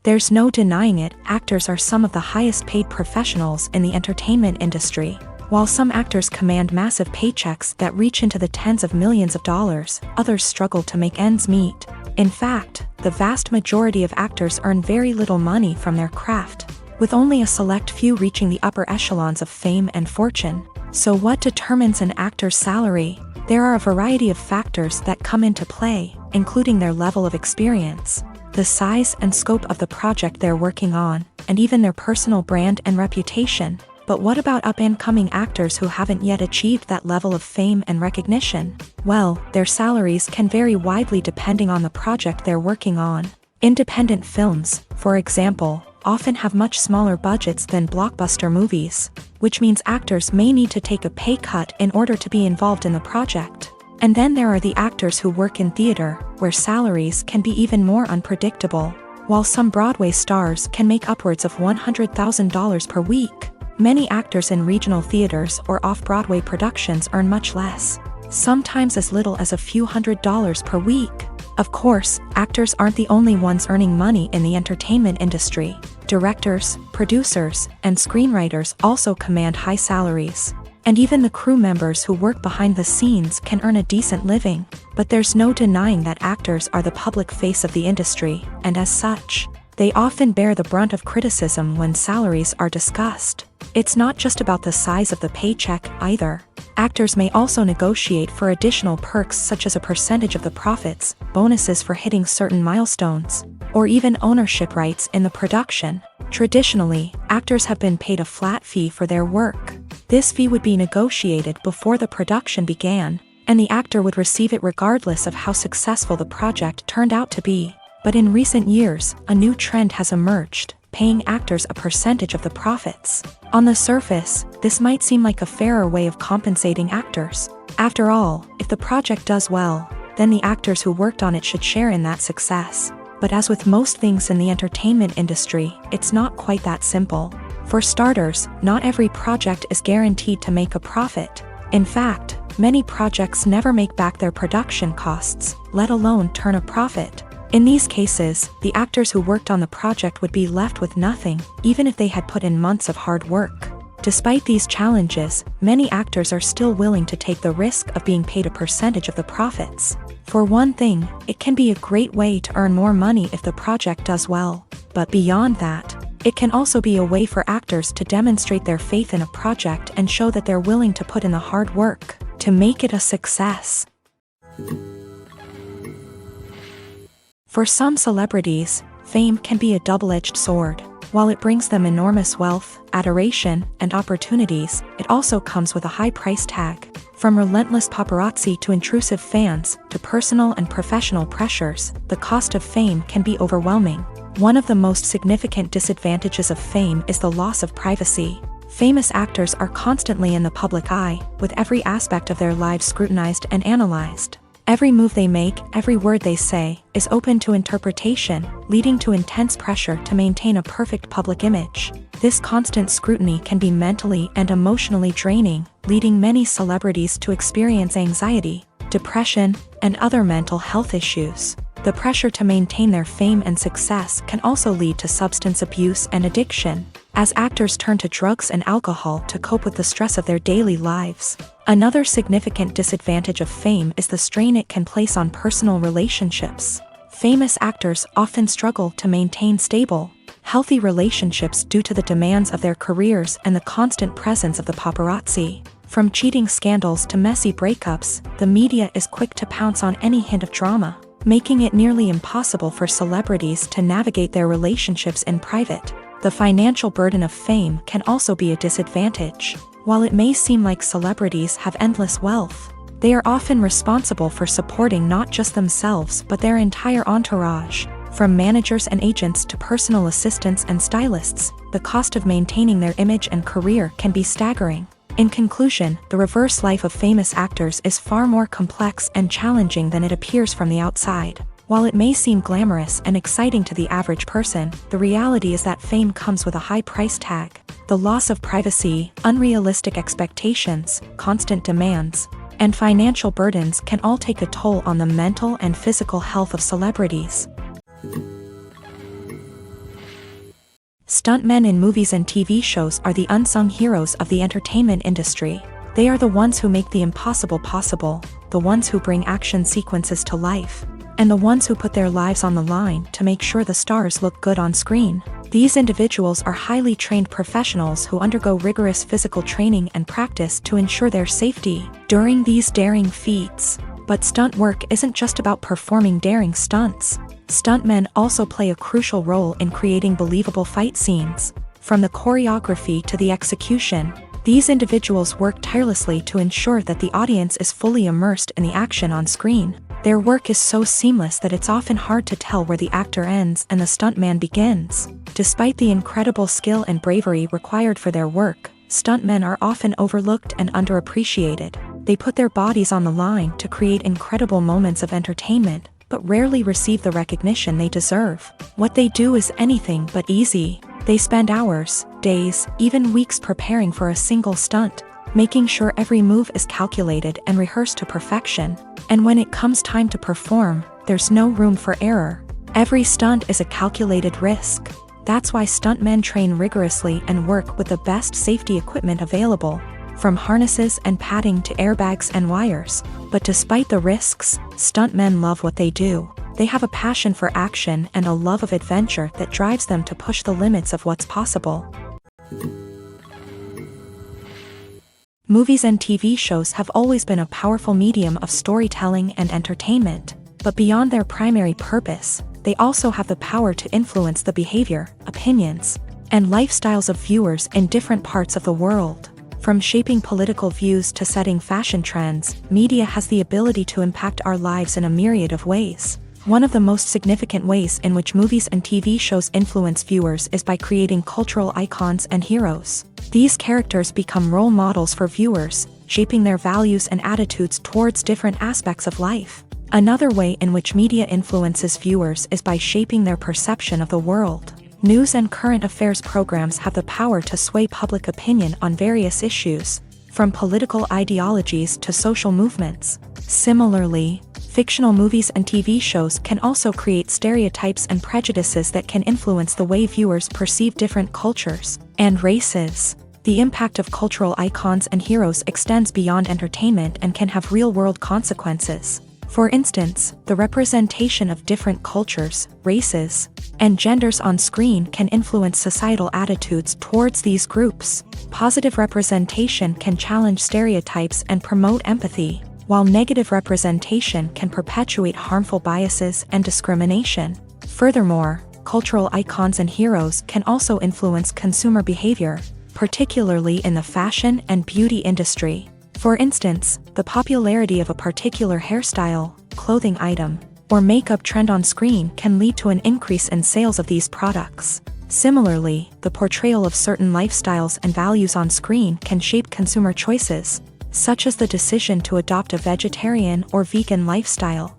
There's no denying it, actors are some of the highest paid professionals in the entertainment industry. While some actors command massive paychecks that reach into the tens of millions of dollars, others struggle to make ends meet. In fact, the vast majority of actors earn very little money from their craft, with only a select few reaching the upper echelons of fame and fortune. So what determines an actor's salary? There are a variety of factors that come into play, including their level of experience, the size and scope of the project they're working on, and even their personal brand and reputation. But what about up-and-coming actors who haven't yet achieved that level of fame and recognition? Well, their salaries can vary widely depending on the project they're working on. Independent films, for example, often have much smaller budgets than blockbuster movies, which means actors may need to take a pay cut in order to be involved in the project. And then there are the actors who work in theater, where salaries can be even more unpredictable. While some Broadway stars can make upwards of $100,000 per week, many actors in regional theaters or off-Broadway productions earn much less, sometimes as little as a few $100s per week. Of course, actors aren't the only ones earning money in the entertainment industry. Directors, producers, and screenwriters also command high salaries. And even the crew members who work behind the scenes can earn a decent living. But there's no denying that actors are the public face of the industry, and as such, they often bear the brunt of criticism when salaries are discussed. It's not just about the size of the paycheck, either. Actors may also negotiate for additional perks such as a percentage of the profits, bonuses for hitting certain milestones, or even ownership rights in the production. Traditionally, actors have been paid a flat fee for their work. This fee would be negotiated before the production began, and the actor would receive it regardless of how successful the project turned out to be. But in recent years, a new trend has emerged, paying actors a percentage of the profits. On the surface, this might seem like a fairer way of compensating actors. After all, if the project does well, then the actors who worked on it should share in that success. But as with most things in the entertainment industry, it's not quite that simple. For starters, not every project is guaranteed to make a profit. In fact, many projects never make back their production costs, let alone turn a profit. In these cases, the actors who worked on the project would be left with nothing, even if they had put in months of hard work. Despite these challenges, many actors are still willing to take the risk of being paid a percentage of the profits. For one thing, it can be a great way to earn more money if the project does well. But beyond that, it can also be a way for actors to demonstrate their faith in a project and show that they're willing to put in the hard work to make it a success. For some celebrities, fame can be a double-edged sword. While it brings them enormous wealth, adoration, and opportunities, it also comes with a high price tag. From relentless paparazzi to intrusive fans, to personal and professional pressures, the cost of fame can be overwhelming. One of the most significant disadvantages of fame is the loss of privacy. Famous actors are constantly in the public eye, with every aspect of their lives scrutinized and analyzed. Every move they make, every word they say, is open to interpretation, leading to intense pressure to maintain a perfect public image. This constant scrutiny can be mentally and emotionally draining, leading many celebrities to experience anxiety, depression, and other mental health issues. The pressure to maintain their fame and success can also lead to substance abuse and addiction, as actors turn to drugs and alcohol to cope with the stress of their daily lives. Another significant disadvantage of fame is the strain it can place on personal relationships. Famous actors often struggle to maintain stable, healthy relationships due to the demands of their careers and the constant presence of the paparazzi. From cheating scandals to messy breakups, the media is quick to pounce on any hint of drama, making it nearly impossible for celebrities to navigate their relationships in private. The financial burden of fame can also be a disadvantage. While it may seem like celebrities have endless wealth, they are often responsible for supporting not just themselves but their entire entourage. From managers and agents to personal assistants and stylists, the cost of maintaining their image and career can be staggering. In conclusion, the reverse life of famous actors is far more complex and challenging than it appears from the outside. While it may seem glamorous and exciting to the average person, the reality is that fame comes with a high price tag. The loss of privacy, unrealistic expectations, constant demands, and financial burdens can all take a toll on the mental and physical health of celebrities. Stuntmen in movies and TV shows are the unsung heroes of the entertainment industry. They are the ones who make the impossible possible, the ones who bring action sequences to life, and the ones who put their lives on the line to make sure the stars look good on screen. These individuals are highly trained professionals who undergo rigorous physical training and practice to ensure their safety during these daring feats. But stunt work isn't just about performing daring stunts. Stuntmen also play a crucial role in creating believable fight scenes. From the choreography to the execution, these individuals work tirelessly to ensure that the audience is fully immersed in the action on screen. Their work is so seamless that it's often hard to tell where the actor ends and the stuntman begins. Despite the incredible skill and bravery required for their work, stuntmen are often overlooked and underappreciated. They put their bodies on the line to create incredible moments of entertainment, but rarely receive the recognition they deserve. What they do is anything but easy. They spend hours, days, even weeks preparing for a single stunt, making sure every move is calculated and rehearsed to perfection. And when it comes time to perform, there's no room for error. Every stunt is a calculated risk. That's why stuntmen train rigorously and work with the best safety equipment available, from harnesses and padding to airbags and wires. But despite the risks, stuntmen love what they do. They have a passion for action and a love of adventure that drives them to push the limits of what's possible. Movies and TV shows have always been a powerful medium of storytelling and entertainment. But beyond their primary purpose, they also have the power to influence the behavior, opinions, and lifestyles of viewers in different parts of the world. From shaping political views to setting fashion trends, media has the ability to impact our lives in a myriad of ways. One of the most significant ways in which movies and TV shows influence viewers is by creating cultural icons and heroes. These characters become role models for viewers, shaping their values and attitudes towards different aspects of life. Another way in which media influences viewers is by shaping their perception of the world. News and current affairs programs have the power to sway public opinion on various issues. from political ideologies to social movements. Similarly, fictional movies and TV shows can also create stereotypes and prejudices that can influence the way viewers perceive different cultures and races. The impact of cultural icons and heroes extends beyond entertainment and can have real-world consequences. For instance, the representation of different cultures, races, and genders on screen can influence societal attitudes towards these groups. Positive representation can challenge stereotypes and promote empathy, while negative representation can perpetuate harmful biases and discrimination. Furthermore, cultural icons and heroes can also influence consumer behavior, particularly in the fashion and beauty industry. For instance, the popularity of a particular hairstyle, clothing item, or makeup trend on screen can lead to an increase in sales of these products. Similarly, the portrayal of certain lifestyles and values on screen can shape consumer choices, such as the decision to adopt a vegetarian or vegan lifestyle.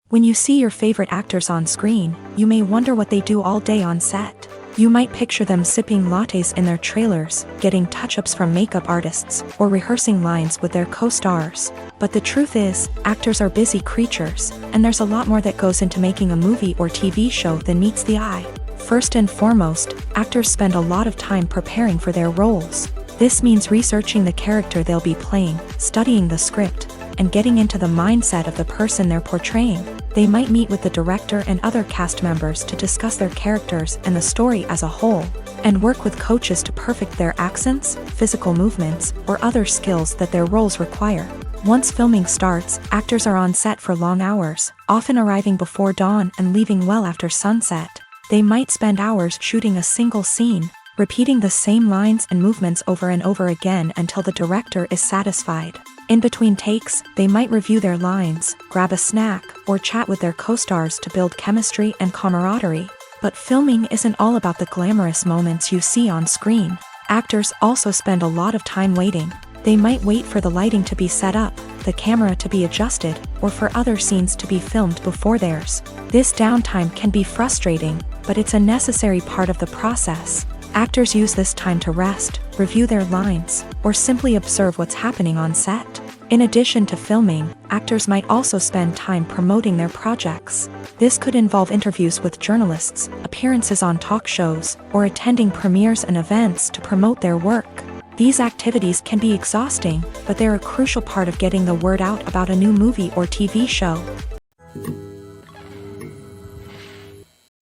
When you see your favorite actors on screen, you may wonder what they do all day on set. You might picture them sipping lattes in their trailers, getting touch-ups from makeup artists, or rehearsing lines with their co-stars. But the truth is, actors are busy creatures, and there's a lot more that goes into making a movie or TV show than meets the eye. First and foremost, actors spend a lot of time preparing for their roles. This means researching the character they'll be playing, studying the script, and getting into the mindset of the person they're portraying. They might meet with the director and other cast members to discuss their characters and the story as a whole, and work with coaches to perfect their accents, physical movements, or other skills that their roles require. Once filming starts, actors are on set for long hours, often arriving before dawn and leaving well after sunset. They might spend hours shooting a single scene, repeating the same lines and movements over and over again until the director is satisfied. In between takes, they might review their lines, grab a snack, or chat with their co-stars to build chemistry and camaraderie. But filming isn't all about the glamorous moments you see on screen. Actors also spend a lot of time waiting. They might wait for the lighting to be set up, the camera to be adjusted, or for other scenes to be filmed before theirs. This downtime can be frustrating, but it's a necessary part of the process. Actors use this time to rest, review their lines, or simply observe what's happening on set. In addition to filming, actors might also spend time promoting their projects. This could involve interviews with journalists, appearances on talk shows, or attending premieres and events to promote their work. These activities can be exhausting, but they're a crucial part of getting the word out about a new movie or TV show.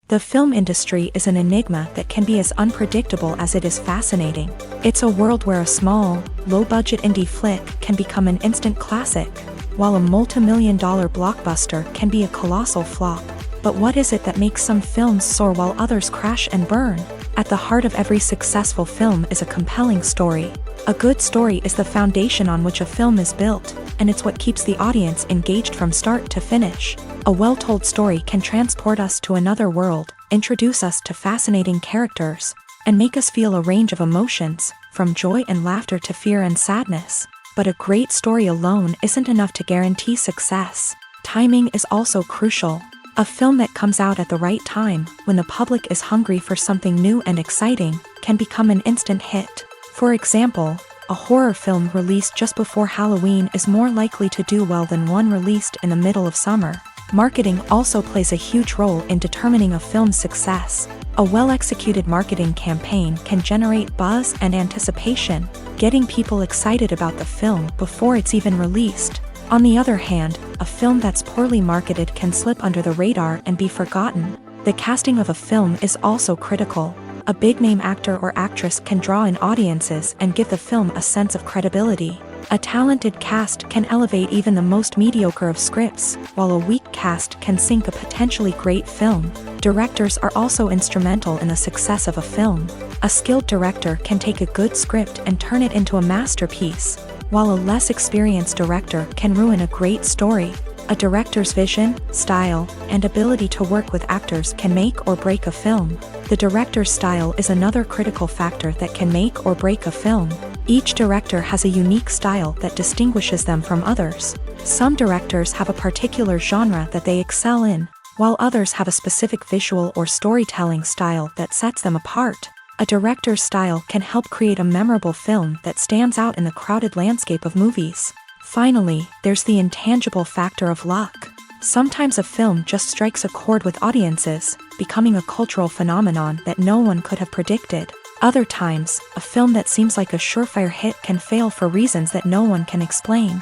The film industry is an enigma that can be as unpredictable as it is fascinating. It's a world where a small, low-budget indie flick can become an instant classic, while a multi-million-dollar blockbuster can be a colossal flop. But what is it that makes some films soar while others crash and burn? At the heart of every successful film is a compelling story. A good story is the foundation on which a film is built, and it's what keeps the audience engaged from start to finish. A well-told story can transport us to another world, introduce us to fascinating characters, and make us feel a range of emotions, from joy and laughter to fear and sadness. But a great story alone isn't enough to guarantee success. Timing is also crucial. A film that comes out at the right time, when the public is hungry for something new and exciting, can become an instant hit. For example, a horror film released just before Halloween is more likely to do well than one released in the middle of summer. Marketing also plays a huge role in determining a film's success. A well-executed marketing campaign can generate buzz and anticipation, getting people excited about the film before it's even released. On the other hand, a film that's poorly marketed can slip under the radar and be forgotten. The casting of a film is also critical. A big-name actor or actress can draw in audiences and give the film a sense of credibility. A talented cast can elevate even the most mediocre of scripts, while a weak cast can sink a potentially great film. Directors are also instrumental in the success of a film. A skilled director can take a good script and turn it into a masterpiece, while a less experienced director can ruin a great story. A director's vision, style, and ability to work with actors can make or break a film. The director's style is another critical factor that can make or break a film. Each director has a unique style that distinguishes them from others. Some directors have a particular genre that they excel in, while others have a specific visual or storytelling style that sets them apart. A director's style can help create a memorable film that stands out in the crowded landscape of movies. Finally, there's the intangible factor of luck. Sometimes a film just strikes a chord with audiences, becoming a cultural phenomenon that no one could have predicted. Other times, a film that seems like a surefire hit can fail for reasons that no one can explain.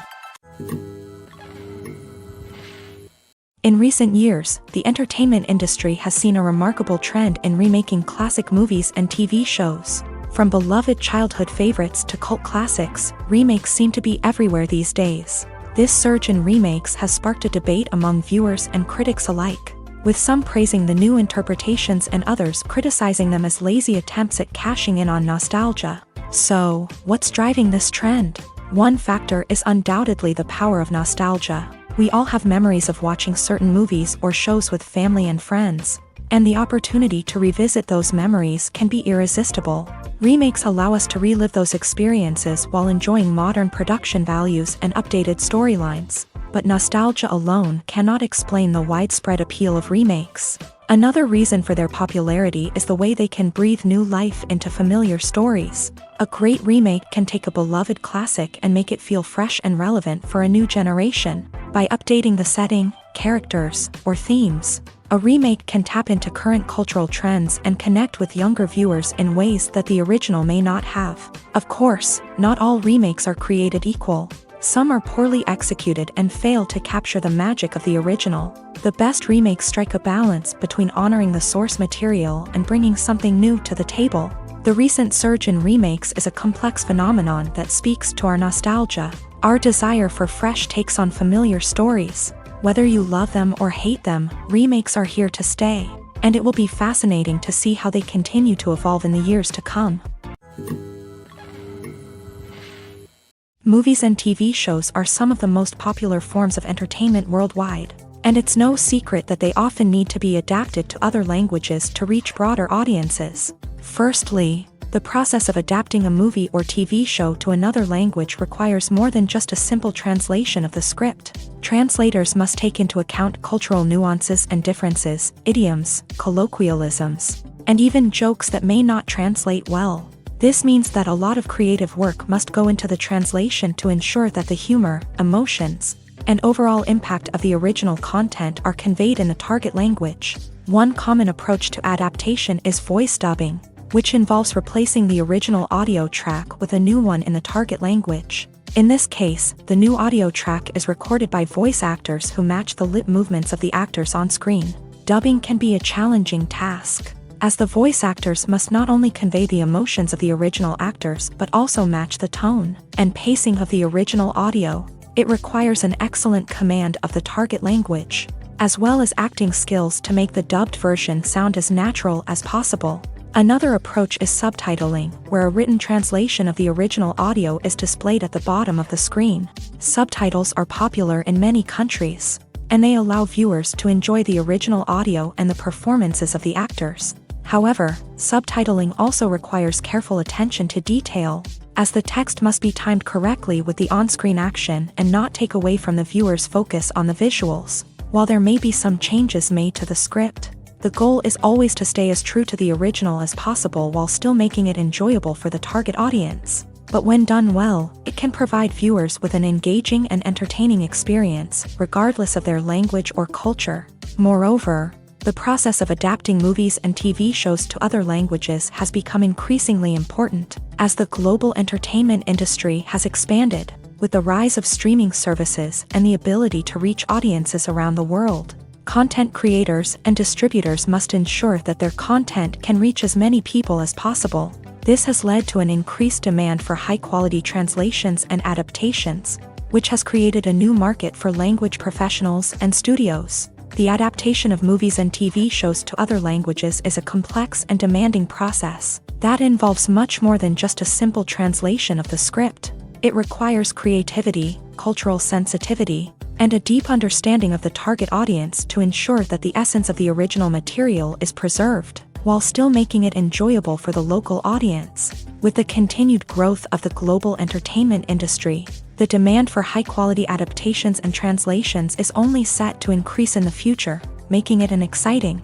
In recent years, the entertainment industry has seen a remarkable trend in remaking classic movies and TV shows. From beloved childhood favorites to cult classics, remakes seem to be everywhere these days. This surge in remakes has sparked a debate among viewers and critics alike, with some praising the new interpretations and others criticizing them as lazy attempts at cashing in on nostalgia. So, what's driving this trend? One factor is undoubtedly the power of nostalgia. We all have memories of watching certain movies or shows with family and friends, and the opportunity to revisit those memories can be irresistible. Remakes allow us to relive those experiences while enjoying modern production values and updated storylines, but nostalgia alone cannot explain the widespread appeal of remakes. Another reason for their popularity is the way they can breathe new life into familiar stories. A great remake can take a beloved classic and make it feel fresh and relevant for a new generation. By updating the setting, characters, or themes, a remake can tap into current cultural trends and connect with younger viewers in ways that the original may not have. Of course, not all remakes are created equal. Some are poorly executed and fail to capture the magic of the original. The best remakes strike a balance between honoring the source material and bringing something new to the table. The recent surge in remakes is a complex phenomenon that speaks to our nostalgia, our desire for fresh takes on familiar stories. Whether you love them or hate them, remakes are here to stay, and it will be fascinating to see how they continue to evolve in the years to come. Movies and TV shows are some of the most popular forms of entertainment worldwide, and it's no secret that they often need to be adapted to other languages to reach broader audiences. Firstly, the process of adapting a movie or TV show to another language requires more than just a simple translation of the script. Translators must take into account cultural nuances and differences, idioms, colloquialisms, and even jokes that may not translate well. This means that a lot of creative work must go into the translation to ensure that the humor, emotions, and overall impact of the original content are conveyed in the target language. One common approach to adaptation is voice dubbing, which involves replacing the original audio track with a new one in the target language. In this case, the new audio track is recorded by voice actors who match the lip movements of the actors on screen. Dubbing can be a challenging task, as the voice actors must not only convey the emotions of the original actors but also match the tone and pacing of the original audio. It requires an excellent command of the target language, as well as acting skills to make the dubbed version sound as natural as possible. Another approach is subtitling, where a written translation of the original audio is displayed at the bottom of the screen. Subtitles are popular in many countries, and they allow viewers to enjoy the original audio and the performances of the actors. However, subtitling also requires careful attention to detail, as the text must be timed correctly with the on-screen action and not take away from the viewer's focus on the visuals. While there may be some changes made to the script, the goal is always to stay as true to the original as possible while still making it enjoyable for the target audience. But when done well, it can provide viewers with an engaging and entertaining experience, regardless of their language or culture. Moreover, the process of adapting movies and TV shows to other languages has become increasingly important, as the global entertainment industry has expanded, with the rise of streaming services and the ability to reach audiences around the world. Content creators and distributors must ensure that their content can reach as many people as possible. This has led to an increased demand for high-quality translations and adaptations, which has created a new market for language professionals and studios. The adaptation of movies and TV shows to other languages is a complex and demanding process that involves much more than just a simple translation of the script. It requires creativity, cultural sensitivity, and a deep understanding of the target audience to ensure that the essence of the original material is preserved, while still making it enjoyable for the local audience. With the continued growth of the global entertainment industry, the demand for high-quality adaptations and translations is only set to increase in the future, making it an exciting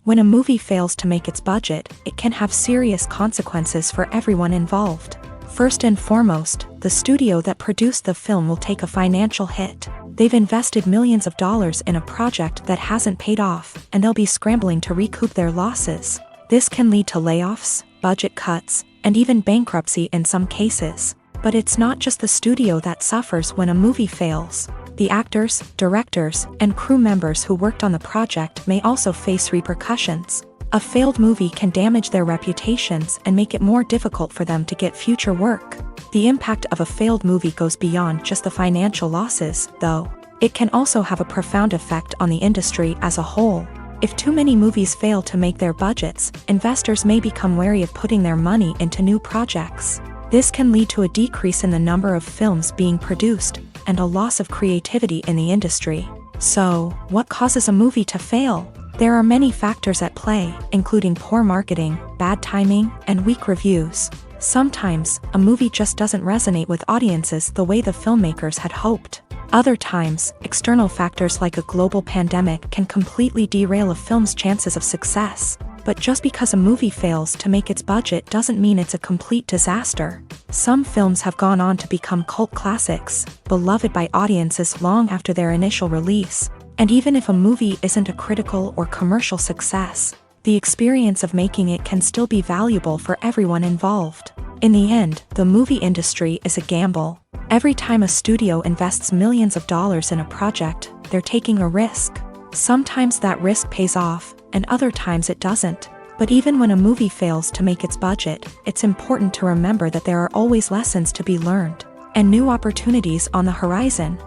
When a movie fails to make its budget, it can have serious consequences for everyone involved. First and foremost, the studio that produced the film will take a financial hit. They've invested millions of dollars in a project that hasn't paid off, and they'll be scrambling to recoup their losses. This can lead to layoffs, budget cuts, and even bankruptcy in some cases. But it's not just the studio that suffers when a movie fails. The actors, directors, and crew members who worked on the project may also face repercussions. A failed movie can damage their reputations and make it more difficult for them to get future work. The impact of a failed movie goes beyond just the financial losses, though. It can also have a profound effect on the industry as a whole. If too many movies fail to make their budgets, investors may become wary of putting their money into new projects. This can lead to a decrease in the number of films being produced, and a loss of creativity in the industry. So, what causes a movie to fail? There are many factors at play, including poor marketing, bad timing, and weak reviews. Sometimes, a movie just doesn't resonate with audiences the way the filmmakers had hoped. Other times, external factors like a global pandemic can completely derail a film's chances of success. But just because a movie fails to make its budget doesn't mean it's a complete disaster. Some films have gone on to become cult classics, beloved by audiences long after their initial release. And even if a movie isn't a critical or commercial success, the experience of making it can still be valuable for everyone involved. In the end, the movie industry is a gamble. Every time a studio invests millions of dollars in a project, they're taking a risk. Sometimes that risk pays off, and other times it doesn't. But even when a movie fails to make its budget, it's important to remember that there are always lessons to be learned, and new opportunities on the horizon.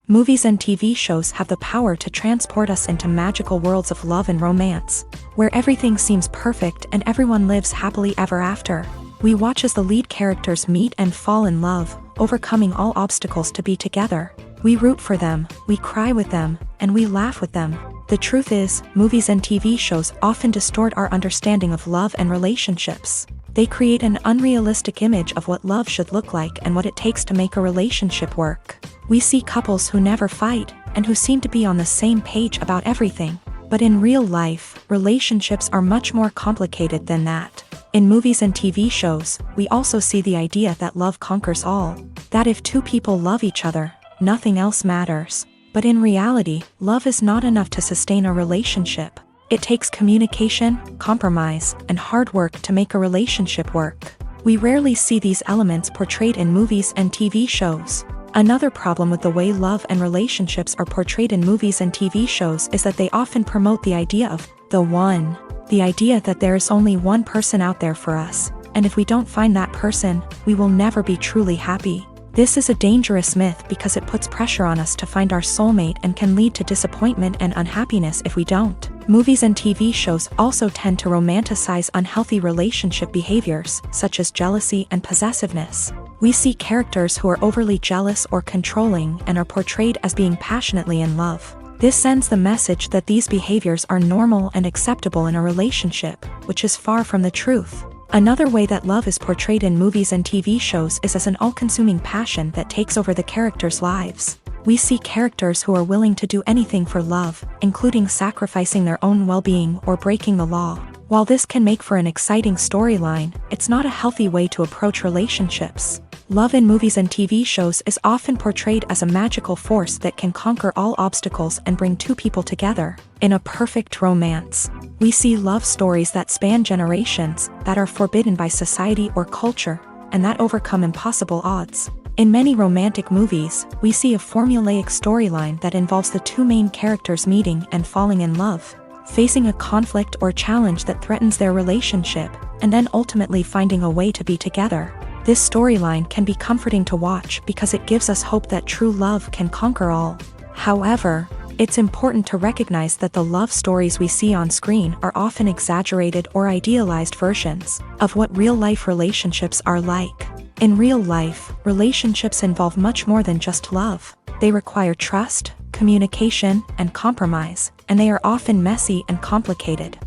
Movies and TV shows have the power to transport us into magical worlds of love and romance, where everything seems perfect and everyone lives happily ever after. We watch as the lead characters meet and fall in love, overcoming all obstacles to be together. We root for them, we cry with them, and we laugh with them. The truth is, movies and TV shows often distort our understanding of love and relationships. They create an unrealistic image of what love should look like and what it takes to make a relationship work. We see couples who never fight, and who seem to be on the same page about everything. But in real life, relationships are much more complicated than that. In movies and TV shows, we also see the idea that love conquers all. That if two people love each other, nothing else matters. But in reality, love is not enough to sustain a relationship. It takes communication, compromise, and hard work to make a relationship work. We rarely see these elements portrayed in movies and TV shows. Another problem with the way love and relationships are portrayed in movies and TV shows is that they often promote the idea of the one. The idea that there is only one person out there for us, and if we don't find that person, we will never be truly happy. This is a dangerous myth because it puts pressure on us to find our soulmate and can lead to disappointment and unhappiness if we don't. Movies and TV shows also tend to romanticize unhealthy relationship behaviors, such as jealousy and possessiveness. We see characters who are overly jealous or controlling and are portrayed as being passionately in love. This sends the message that these behaviors are normal and acceptable in a relationship, which is far from the truth. Another way that love is portrayed in movies and TV shows is as an all-consuming passion that takes over the characters' lives. We see characters who are willing to do anything for love, including sacrificing their own well-being or breaking the law. While this can make for an exciting storyline, it's not a healthy way to approach relationships. Love in movies and TV shows is often portrayed as a magical force that can conquer all obstacles and bring two people together. In a perfect romance, we see love stories that span generations, that are forbidden by society or culture, and that overcome impossible odds. In many romantic movies, we see a formulaic storyline that involves the two main characters meeting and falling in love, facing a conflict or challenge that threatens their relationship, and then ultimately finding a way to be together. This storyline can be comforting to watch because it gives us hope that true love can conquer all. However, it's important to recognize that the love stories we see on screen are often exaggerated or idealized versions of what real-life relationships are like. In real life, relationships involve much more than just love. They require trust, communication, and compromise, and they are often messy and complicated.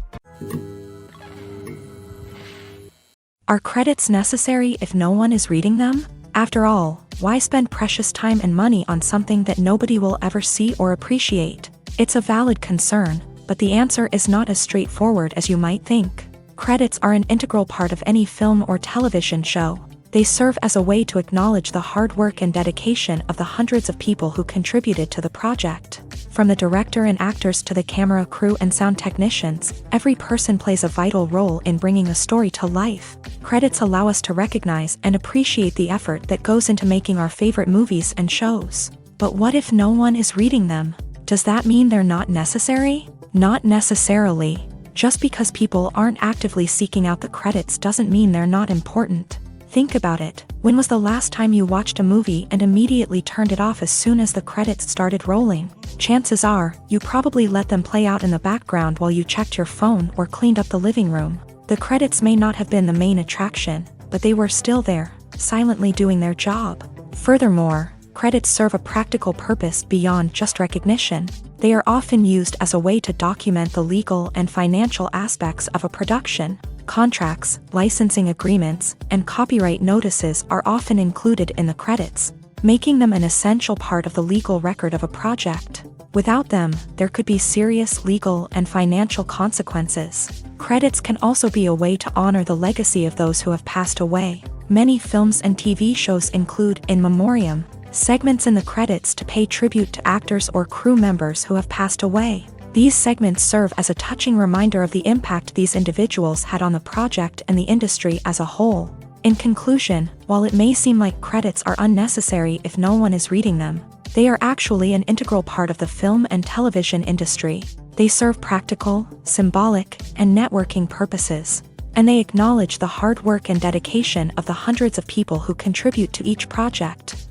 Are credits necessary if no one is reading them? After all, why spend precious time and money on something that nobody will ever see or appreciate? It's a valid concern, but the answer is not as straightforward as you might think. Credits are an integral part of any film or television show. They serve as a way to acknowledge the hard work and dedication of the hundreds of people who contributed to the project. From the director and actors to the camera crew and sound technicians, every person plays a vital role in bringing a story to life. Credits allow us to recognize and appreciate the effort that goes into making our favorite movies and shows. But what if no one is reading them? Does that mean they're not necessary? Not necessarily. Just because people aren't actively seeking out the credits doesn't mean they're not important. Think about it. When was the last time you watched a movie and immediately turned it off as soon as the credits started rolling? Chances are, you probably let them play out in the background while you checked your phone or cleaned up the living room. The credits may not have been the main attraction, but they were still there, silently doing their job. Furthermore, credits serve a practical purpose beyond just recognition. They are often used as a way to document the legal and financial aspects of a production. Contracts, licensing agreements, and copyright notices are often included in the credits, making them an essential part of the legal record of a project. Without them, there could be serious legal and financial consequences. Credits can also be a way to honor the legacy of those who have passed away. Many films and TV shows include in memoriam segments in the credits to pay tribute to actors or crew members who have passed away. These segments serve as a touching reminder of the impact these individuals had on the project and the industry as a whole. In conclusion, while it may seem like credits are unnecessary if no one is reading them, they are actually an integral part of the film and television industry. They serve practical, symbolic, and networking purposes, and they acknowledge the hard work and dedication of the hundreds of people who contribute to each project.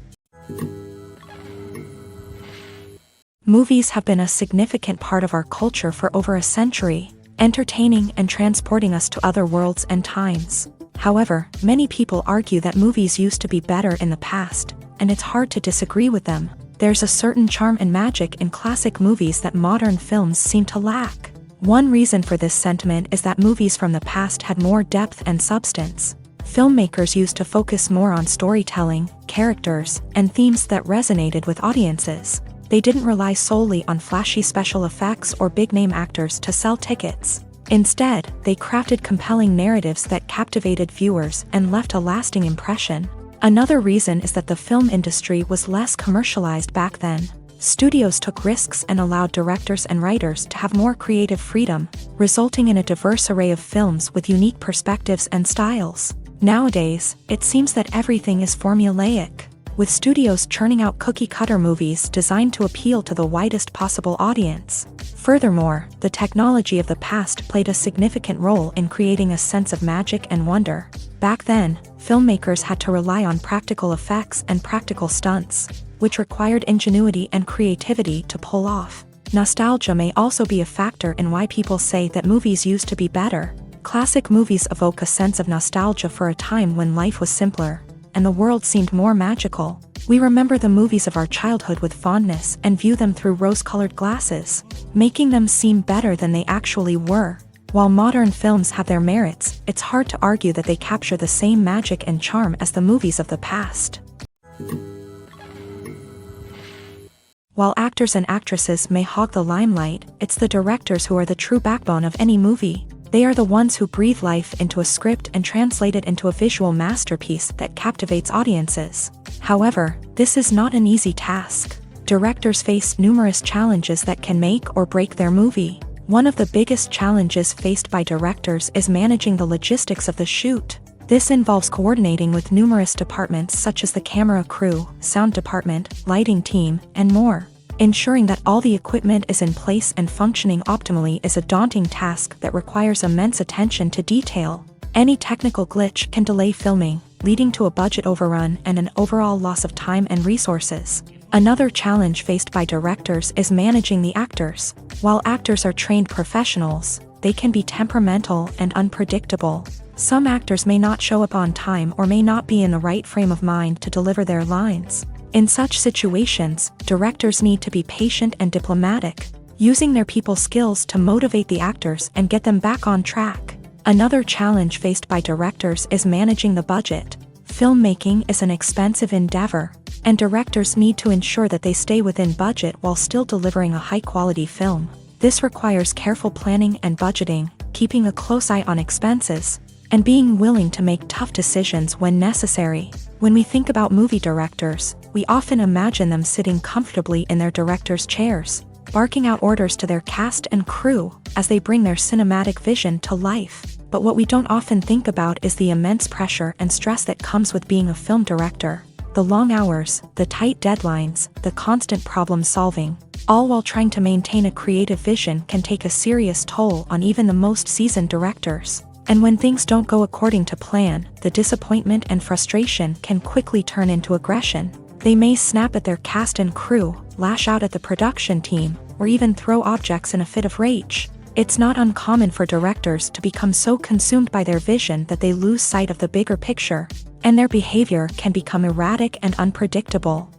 Movies have been a significant part of our culture for over a century, entertaining and transporting us to other worlds and times. However, many people argue that movies used to be better in the past, and it's hard to disagree with them. There's a certain charm and magic in classic movies that modern films seem to lack. One reason for this sentiment is that movies from the past had more depth and substance. Filmmakers used to focus more on storytelling, characters, and themes that resonated with audiences. They didn't rely solely on flashy special effects or big-name actors to sell tickets. Instead, they crafted compelling narratives that captivated viewers and left a lasting impression. Another reason is that the film industry was less commercialized back then. Studios took risks and allowed directors and writers to have more creative freedom, resulting in a diverse array of films with unique perspectives and styles. Nowadays, it seems that everything is formulaic, with studios churning out cookie-cutter movies designed to appeal to the widest possible audience. Furthermore, the technology of the past played a significant role in creating a sense of magic and wonder. Back then, filmmakers had to rely on practical effects and practical stunts, which required ingenuity and creativity to pull off. Nostalgia may also be a factor in why people say that movies used to be better. Classic movies evoke a sense of nostalgia for a time when life was simpler, and the world seemed more magical. We remember the movies of our childhood with fondness and view them through rose-colored glasses, making them seem better than they actually were. While modern films have their merits, it's hard to argue that they capture the same magic and charm as the movies of the past. While actors and actresses may hog the limelight, it's the directors who are the true backbone of any movie. They are the ones who breathe life into a script and translate it into a visual masterpiece that captivates audiences. However, this is not an easy task. Directors face numerous challenges that can make or break their movie. One of the biggest challenges faced by directors is managing the logistics of the shoot. This involves coordinating with numerous departments such as the camera crew, sound department, lighting team, and more. Ensuring that all the equipment is in place and functioning optimally is a daunting task that requires immense attention to detail. Any technical glitch can delay filming, leading to a budget overrun and an overall loss of time and resources. Another challenge faced by directors is managing the actors. While actors are trained professionals, they can be temperamental and unpredictable. Some actors may not show up on time or may not be in the right frame of mind to deliver their lines. In such situations, directors need to be patient and diplomatic, using their people skills to motivate the actors and get them back on track. Another challenge faced by directors is managing the budget. Filmmaking is an expensive endeavor, and directors need to ensure that they stay within budget while still delivering a high-quality film. This requires careful planning and budgeting, keeping a close eye on expenses, and being willing to make tough decisions when necessary. When we think about movie directors, we often imagine them sitting comfortably in their director's chairs, barking out orders to their cast and crew as they bring their cinematic vision to life. But what we don't often think about is the immense pressure and stress that comes with being a film director. The long hours, the tight deadlines, the constant problem solving, all while trying to maintain a creative vision can take a serious toll on even the most seasoned directors. And when things don't go according to plan, the disappointment and frustration can quickly turn into aggression. They may snap at their cast and crew, lash out at the production team, or even throw objects in a fit of rage. It's not uncommon for directors to become so consumed by their vision that they lose sight of the bigger picture, and their behavior can become erratic and unpredictable.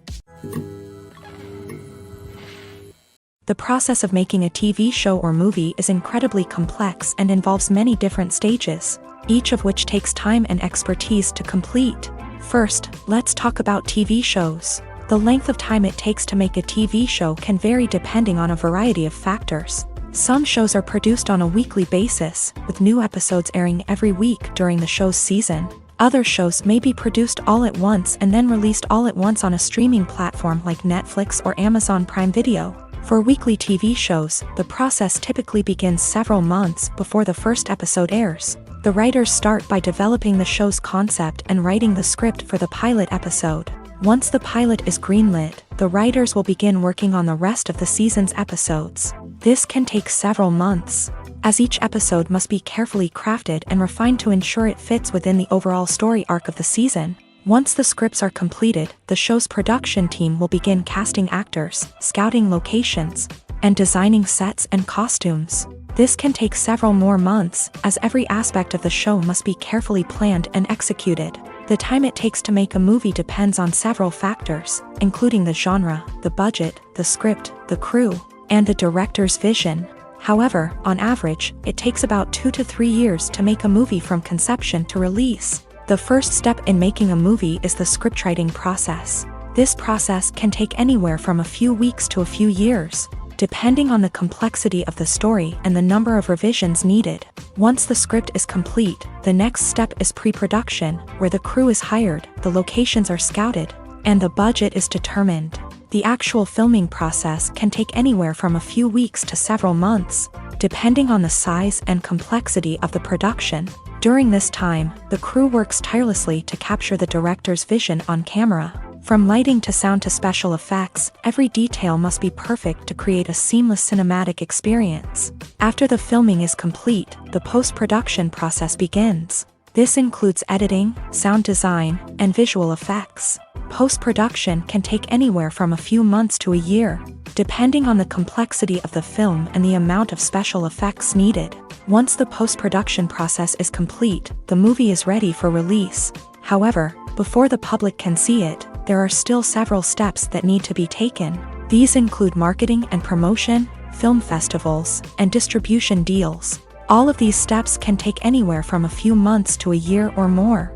The process of making a TV show or movie is incredibly complex and involves many different stages, each of which takes time and expertise to complete. First, let's talk about TV shows. The length of time it takes to make a TV show can vary depending on a variety of factors. Some shows are produced on a weekly basis, with new episodes airing every week during the show's season. Other shows may be produced all at once and then released all at once on a streaming platform like Netflix or Amazon Prime Video. For weekly TV shows, the process typically begins several months before the first episode airs. The writers start by developing the show's concept and writing the script for the pilot episode. Once the pilot is greenlit, the writers will begin working on the rest of the season's episodes. This can take several months, as each episode must be carefully crafted and refined to ensure it fits within the overall story arc of the season. Once the scripts are completed, the show's production team will begin casting actors, scouting locations, and designing sets and costumes. This can take several more months, as every aspect of the show must be carefully planned and executed. The time it takes to make a movie depends on several factors, including the genre, the budget, the script, the crew, and the director's vision. However, on average, it takes about 2 to 3 years to make a movie from conception to release. The first step in making a movie is the scriptwriting process. This process can take anywhere from a few weeks to a few years, depending on the complexity of the story and the number of revisions needed. Once the script is complete, the next step is pre-production, where the crew is hired, the locations are scouted, and the budget is determined. The actual filming process can take anywhere from a few weeks to several months, depending on the size and complexity of the production. During this time, the crew works tirelessly to capture the director's vision on camera. From lighting to sound to special effects, every detail must be perfect to create a seamless cinematic experience. After the filming is complete, the post-production process begins. This includes editing, sound design, and visual effects. Post-production can take anywhere from a few months to a year, depending on the complexity of the film and the amount of special effects needed. Once the post-production process is complete, the movie is ready for release. However, before the public can see it, there are still several steps that need to be taken. These include marketing and promotion, film festivals, and distribution deals. All of these steps can take anywhere from a few months to a year or more.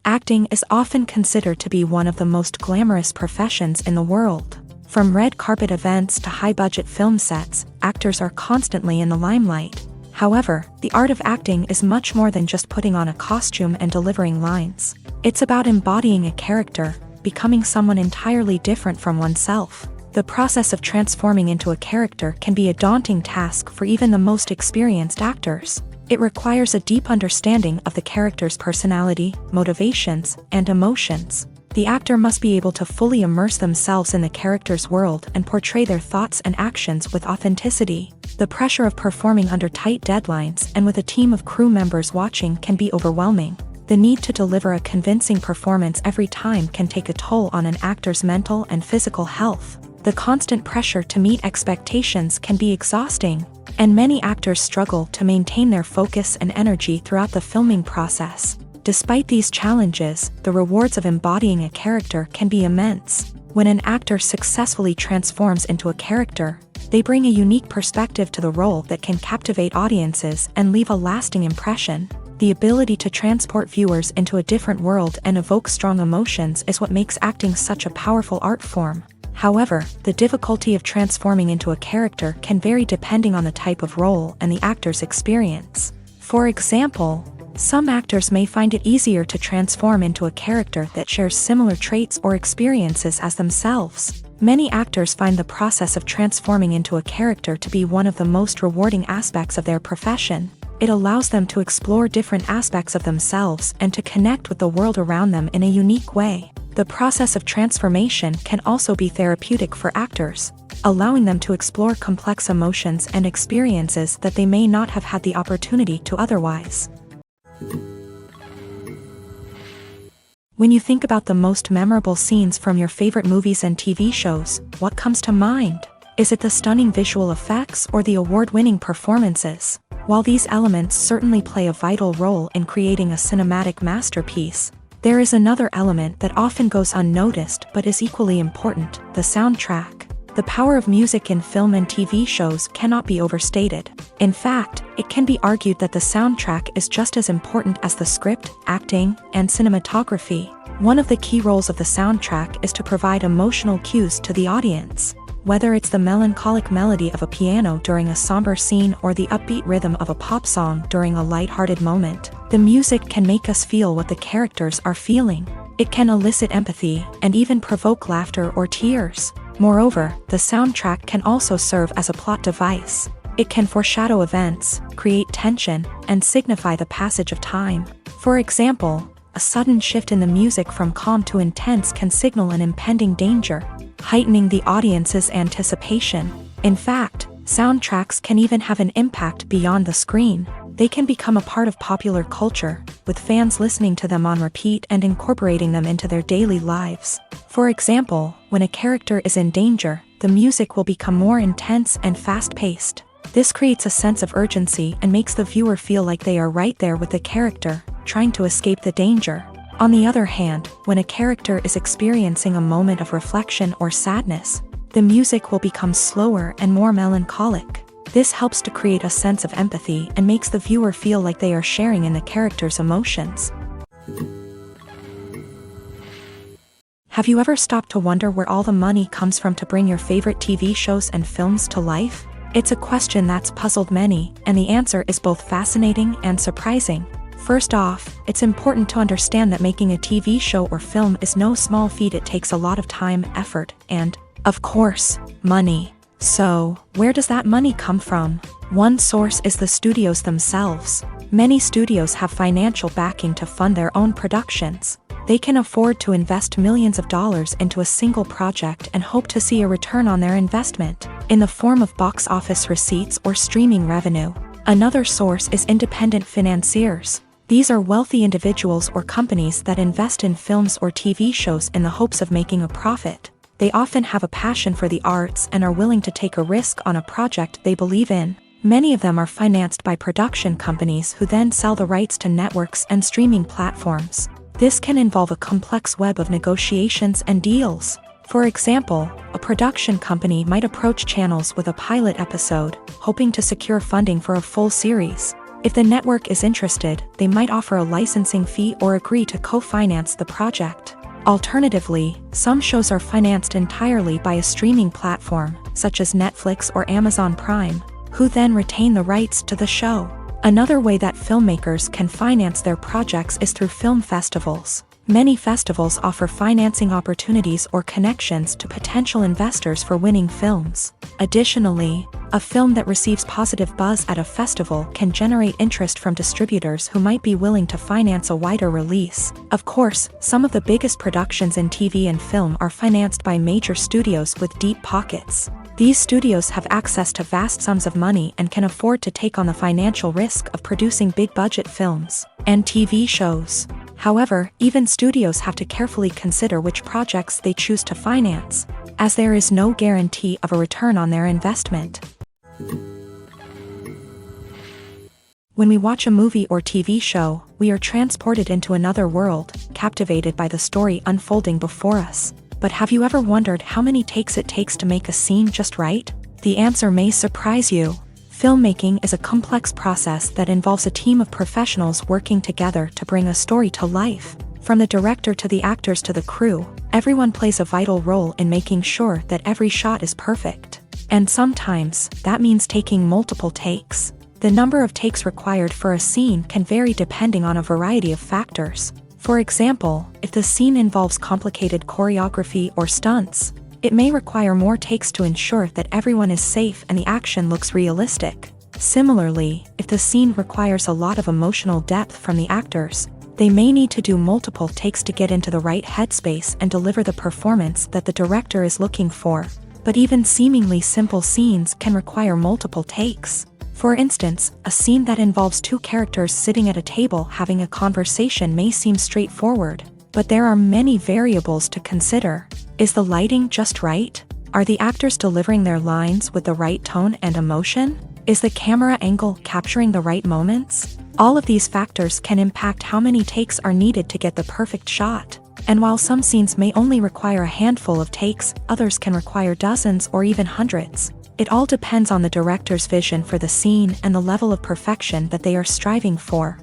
Acting is often considered to be one of the most glamorous professions in the world. From red carpet events to high-budget film sets, actors are constantly in the limelight. However, the art of acting is much more than just putting on a costume and delivering lines. It's about embodying a character, becoming someone entirely different from oneself. The process of transforming into a character can be a daunting task for even the most experienced actors. It requires a deep understanding of the character's personality, motivations, and emotions. The actor must be able to fully immerse themselves in the character's world and portray their thoughts and actions with authenticity. The pressure of performing under tight deadlines and with a team of crew members watching can be overwhelming. The need to deliver a convincing performance every time can take a toll on an actor's mental and physical health. The constant pressure to meet expectations can be exhausting, and many actors struggle to maintain their focus and energy throughout the filming process. Despite these challenges, the rewards of embodying a character can be immense. When an actor successfully transforms into a character, they bring a unique perspective to the role that can captivate audiences and leave a lasting impression. The ability to transport viewers into a different world and evoke strong emotions is what makes acting such a powerful art form. However, the difficulty of transforming into a character can vary depending on the type of role and the actor's experience. For example, some actors may find it easier to transform into a character that shares similar traits or experiences as themselves. Many actors find the process of transforming into a character to be one of the most rewarding aspects of their profession. It allows them to explore different aspects of themselves and to connect with the world around them in a unique way. The process of transformation can also be therapeutic for actors, allowing them to explore complex emotions and experiences that they may not have had the opportunity to otherwise. When you think about the most memorable scenes from your favorite movies and TV shows, what comes to mind? Is it the stunning visual effects or the award-winning performances? While these elements certainly play a vital role in creating a cinematic masterpiece, there is another element that often goes unnoticed but is equally important: the soundtrack. The power of music in film and TV shows cannot be overstated. In fact, it can be argued that the soundtrack is just as important as the script, acting, and cinematography. One of the key roles of the soundtrack is to provide emotional cues to the audience. Whether it's the melancholic melody of a piano during a somber scene or the upbeat rhythm of a pop song during a lighthearted moment, the music can make us feel what the characters are feeling. It can elicit empathy and even provoke laughter or tears. Moreover, the soundtrack can also serve as a plot device. It can foreshadow events, create tension, and signify the passage of time. For example, a sudden shift in the music from calm to intense can signal an impending danger, heightening the audience's anticipation. In fact, soundtracks can even have an impact beyond the screen. They can become a part of popular culture, with fans listening to them on repeat and incorporating them into their daily lives. For example, when a character is in danger, the music will become more intense and fast-paced. This creates a sense of urgency and makes the viewer feel like they are right there with the character, trying to escape the danger. On the other hand, when a character is experiencing a moment of reflection or sadness, the music will become slower and more melancholic. This helps to create a sense of empathy and makes the viewer feel like they are sharing in the character's emotions. Have you ever stopped to wonder where all the money comes from to bring your favorite TV shows and films to life? It's a question that's puzzled many, and the answer is both fascinating and surprising. First off, it's important to understand that making a TV show or film is no small feat. It takes a lot of time, effort, and, of course, money. So, where does that money come from? One source is the studios themselves. Many studios have financial backing to fund their own productions. They can afford to invest millions of dollars into a single project and hope to see a return on their investment, in the form of box office receipts or streaming revenue. Another source is independent financiers. These are wealthy individuals or companies that invest in films or TV shows in the hopes of making a profit. They often have a passion for the arts and are willing to take a risk on a project they believe in. Many of them are financed by production companies who then sell the rights to networks and streaming platforms. This can involve a complex web of negotiations and deals. For example, a production company might approach channels with a pilot episode, hoping to secure funding for a full series. If the network is interested, they might offer a licensing fee or agree to co-finance the project. Alternatively, some shows are financed entirely by a streaming platform, such as Netflix or Amazon Prime, who then retain the rights to the show. Another way that filmmakers can finance their projects is through film festivals. Many festivals offer financing opportunities or connections to potential investors for winning films. Additionally, a film that receives positive buzz at a festival can generate interest from distributors who might be willing to finance a wider release. Of course, some of the biggest productions in TV and film are financed by major studios with deep pockets. These studios have access to vast sums of money and can afford to take on the financial risk of producing big-budget films and TV shows. However, even studios have to carefully consider which projects they choose to finance, as there is no guarantee of a return on their investment. When we watch a movie or TV show, we are transported into another world, captivated by the story unfolding before us. But have you ever wondered how many takes it takes to make a scene just right? The answer may surprise you. Filmmaking is a complex process that involves a team of professionals working together to bring a story to life. From the director to the actors to the crew, everyone plays a vital role in making sure that every shot is perfect. And sometimes, that means taking multiple takes. The number of takes required for a scene can vary depending on a variety of factors. For example, if the scene involves complicated choreography or stunts, it may require more takes to ensure that everyone is safe and the action looks realistic. Similarly, if the scene requires a lot of emotional depth from the actors, they may need to do multiple takes to get into the right headspace and deliver the performance that the director is looking for. But even seemingly simple scenes can require multiple takes. For instance, a scene that involves two characters sitting at a table having a conversation may seem straightforward, but there are many variables to consider. Is the lighting just right? Are the actors delivering their lines with the right tone and emotion? Is the camera angle capturing the right moments? All of these factors can impact how many takes are needed to get the perfect shot. And while some scenes may only require a handful of takes, others can require dozens or even hundreds. It all depends on the director's vision for the scene and the level of perfection that they are striving for.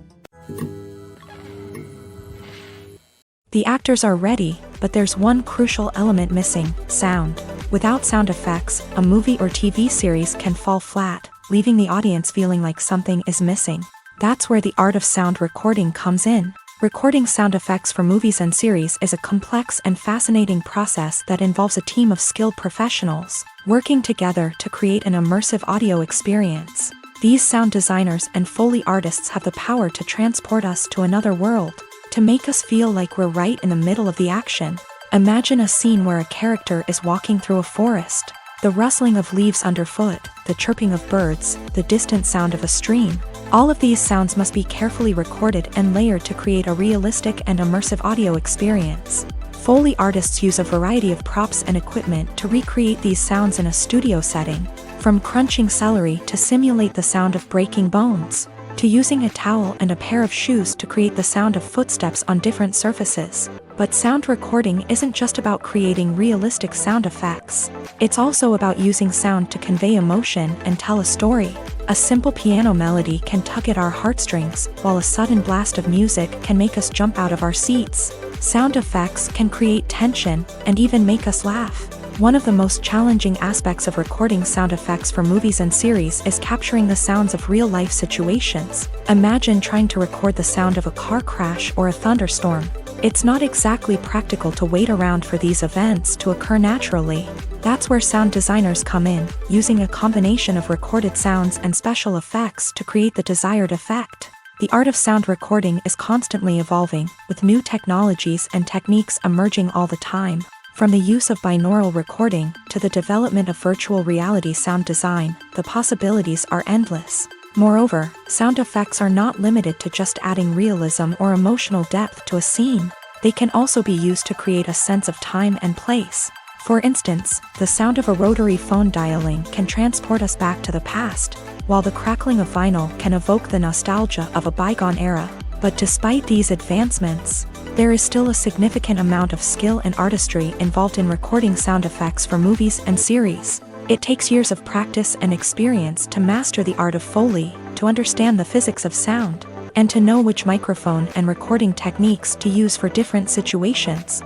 The actors are ready, but there's one crucial element missing: sound. Without sound effects, a movie or TV series can fall flat, leaving the audience feeling like something is missing. That's where the art of sound recording comes in. Recording sound effects for movies and series is a complex and fascinating process that involves a team of skilled professionals working together to create an immersive audio experience. These sound designers and Foley artists have the power to transport us to another world, to make us feel like we're right in the middle of the action. Imagine a scene where a character is walking through a forest. The rustling of leaves underfoot, the chirping of birds, the distant sound of a stream. All of these sounds must be carefully recorded and layered to create a realistic and immersive audio experience. Foley artists use a variety of props and equipment to recreate these sounds in a studio setting, from crunching celery to simulate the sound of breaking bones, to using a towel and a pair of shoes to create the sound of footsteps on different surfaces. But sound recording isn't just about creating realistic sound effects. It's also about using sound to convey emotion and tell a story. A simple piano melody can tug at our heartstrings, while a sudden blast of music can make us jump out of our seats. Sound effects can create tension and even make us laugh. One of the most challenging aspects of recording sound effects for movies and series is capturing the sounds of real-life situations. Imagine trying to record the sound of a car crash or a thunderstorm. It's not exactly practical to wait around for these events to occur naturally. That's where sound designers come in, using a combination of recorded sounds and special effects to create the desired effect. The art of sound recording is constantly evolving, with new technologies and techniques emerging all the time. From the use of binaural recording to the development of virtual reality sound design, the possibilities are endless. Moreover, sound effects are not limited to just adding realism or emotional depth to a scene. They can also be used to create a sense of time and place. For instance, the sound of a rotary phone dialing can transport us back to the past, while the crackling of vinyl can evoke the nostalgia of a bygone era. But despite these advancements, there is still a significant amount of skill and artistry involved in recording sound effects for movies and series. It takes years of practice and experience to master the art of Foley, to understand the physics of sound, and to know which microphone and recording techniques to use for different situations.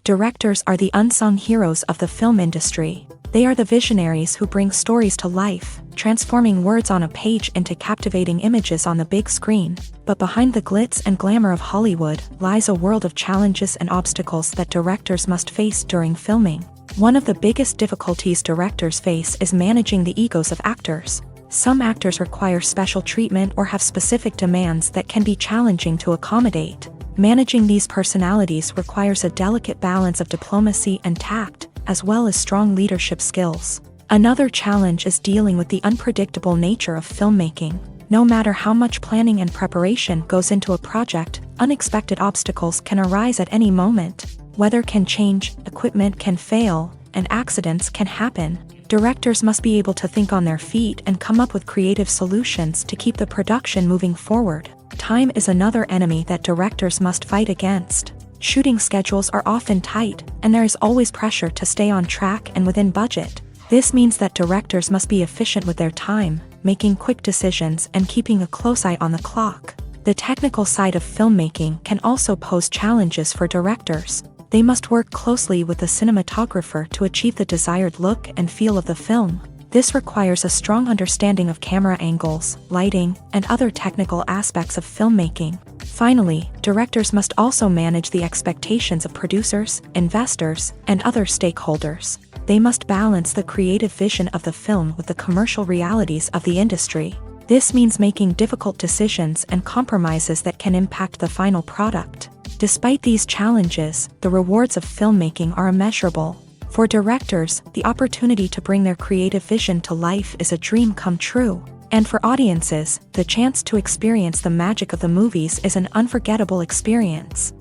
Directors are the unsung heroes of the film industry. They are the visionaries who bring stories to life, transforming words on a page into captivating images on the big screen. But behind the glitz and glamour of Hollywood lies a world of challenges and obstacles that directors must face during filming. One of the biggest difficulties directors face is managing the egos of actors. Some actors require special treatment or have specific demands that can be challenging to accommodate. Managing these personalities requires a delicate balance of diplomacy and tact, as well as strong leadership skills. Another challenge is dealing with the unpredictable nature of filmmaking. No matter how much planning and preparation goes into a project, unexpected obstacles can arise at any moment. Weather can change, equipment can fail, and accidents can happen. Directors must be able to think on their feet and come up with creative solutions to keep the production moving forward. Time is another enemy that directors must fight against. Shooting schedules are often tight, and there is always pressure to stay on track and within budget. This means that directors must be efficient with their time, making quick decisions and keeping a close eye on the clock. The technical side of filmmaking can also pose challenges for directors. They must work closely with the cinematographer to achieve the desired look and feel of the film. This requires a strong understanding of camera angles, lighting, and other technical aspects of filmmaking. Finally, directors must also manage the expectations of producers, investors, and other stakeholders. They must balance the creative vision of the film with the commercial realities of the industry. This means making difficult decisions and compromises that can impact the final product. Despite these challenges, the rewards of filmmaking are immeasurable. For directors, the opportunity to bring their creative vision to life is a dream come true. And for audiences, the chance to experience the magic of the movies is an unforgettable experience.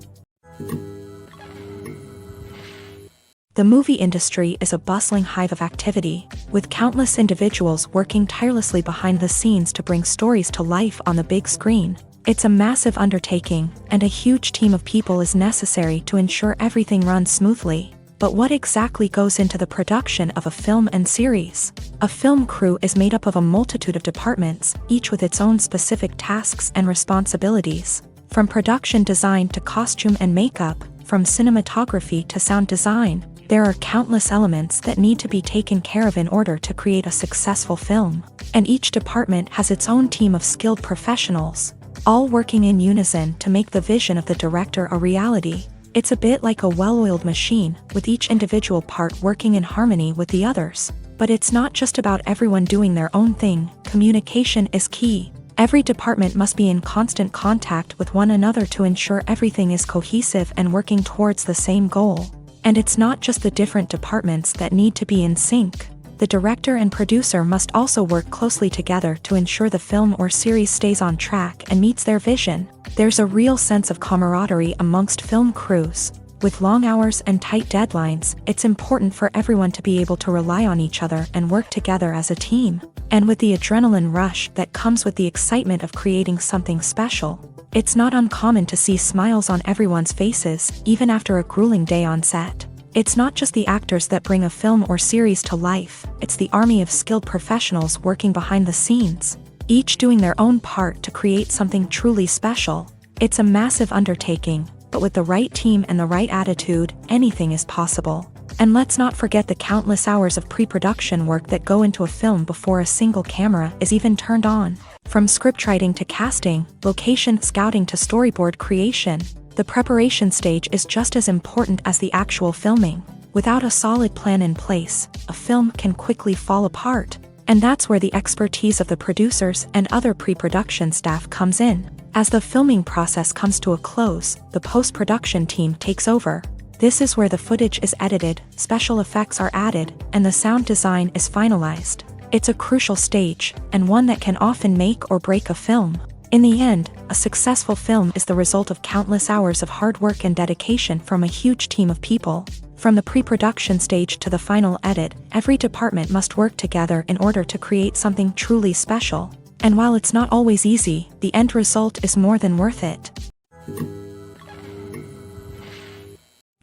The movie industry is a bustling hive of activity, with countless individuals working tirelessly behind the scenes to bring stories to life on the big screen. It's a massive undertaking, and a huge team of people is necessary to ensure everything runs smoothly. But what exactly goes into the production of a film and series? A film crew is made up of a multitude of departments, each with its own specific tasks and responsibilities. From production design to costume and makeup, from cinematography to sound design, there are countless elements that need to be taken care of in order to create a successful film. And each department has its own team of skilled professionals, all working in unison to make the vision of the director a reality. It's a bit like a well-oiled machine, with each individual part working in harmony with the others. But it's not just about everyone doing their own thing. Communication is key. Every department must be in constant contact with one another to ensure everything is cohesive and working towards the same goal. And it's not just the different departments that need to be in sync. The director and producer must also work closely together to ensure the film or series stays on track and meets their vision. There's a real sense of camaraderie amongst film crews. With long hours and tight deadlines, it's important for everyone to be able to rely on each other and work together as a team. And with the adrenaline rush that comes with the excitement of creating something special, it's not uncommon to see smiles on everyone's faces, even after a grueling day on set. It's not just the actors that bring a film or series to life, it's the army of skilled professionals working behind the scenes, each doing their own part to create something truly special. It's a massive undertaking, but with the right team and the right attitude, anything is possible. And let's not forget the countless hours of pre-production work that go into a film before a single camera is even turned on. From scriptwriting to casting, location scouting to storyboard creation, the preparation stage is just as important as the actual filming. Without a solid plan in place, a film can quickly fall apart. And that's where the expertise of the producers and other pre-production staff comes in. As the filming process comes to a close, the post-production team takes over. This is where the footage is edited, special effects are added, and the sound design is finalized. It's a crucial stage, and one that can often make or break a film. In the end, a successful film is the result of countless hours of hard work and dedication from a huge team of people. From the pre-production stage to the final edit, every department must work together in order to create something truly special. And while it's not always easy, the end result is more than worth it.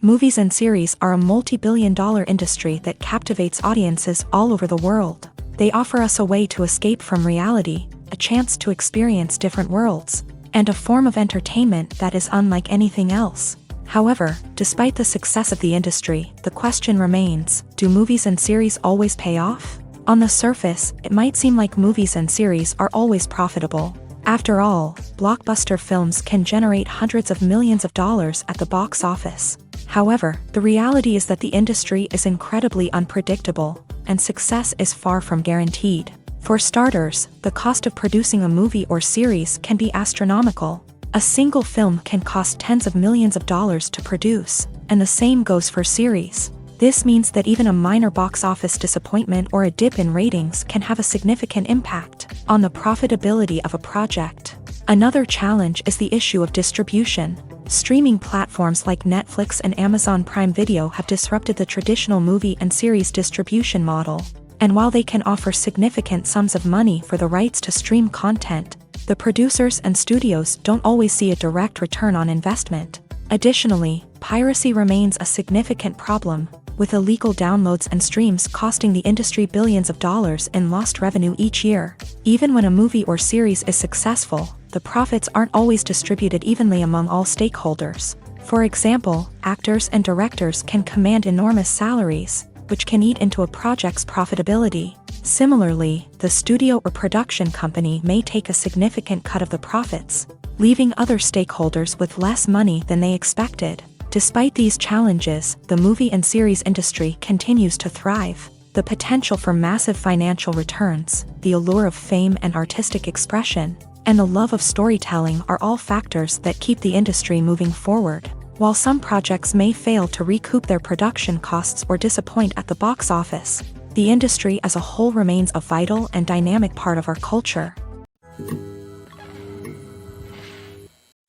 Movies and series are a multi-billion-dollar industry that captivates audiences all over the world. They offer us a way to escape from reality, a chance to experience different worlds, and a form of entertainment that is unlike anything else. However, despite the success of the industry, the question remains, do movies and series always pay off? On the surface, it might seem like movies and series are always profitable. After all, blockbuster films can generate hundreds of millions of dollars at the box office. However, the reality is that the industry is incredibly unpredictable, and success is far from guaranteed. For starters, the cost of producing a movie or series can be astronomical. A single film can cost tens of millions of dollars to produce, and the same goes for series. This means that even a minor box office disappointment or a dip in ratings can have a significant impact on the profitability of a project. Another challenge is the issue of distribution. Streaming platforms like Netflix and Amazon Prime Video have disrupted the traditional movie and series distribution model. And while they can offer significant sums of money for the rights to stream content, the producers and studios don't always see a direct return on investment. Additionally, piracy remains a significant problem. with illegal downloads and streams costing the industry billions of dollars in lost revenue each year. Even when a movie or series is successful, the profits aren't always distributed evenly among all stakeholders. For example, actors and directors can command enormous salaries, which can eat into a project's profitability. Similarly, the studio or production company may take a significant cut of the profits, leaving other stakeholders with less money than they expected. Despite these challenges, the movie and series industry continues to thrive. The potential for massive financial returns, the allure of fame and artistic expression, and the love of storytelling are all factors that keep the industry moving forward. While some projects may fail to recoup their production costs or disappoint at the box office, the industry as a whole remains a vital and dynamic part of our culture.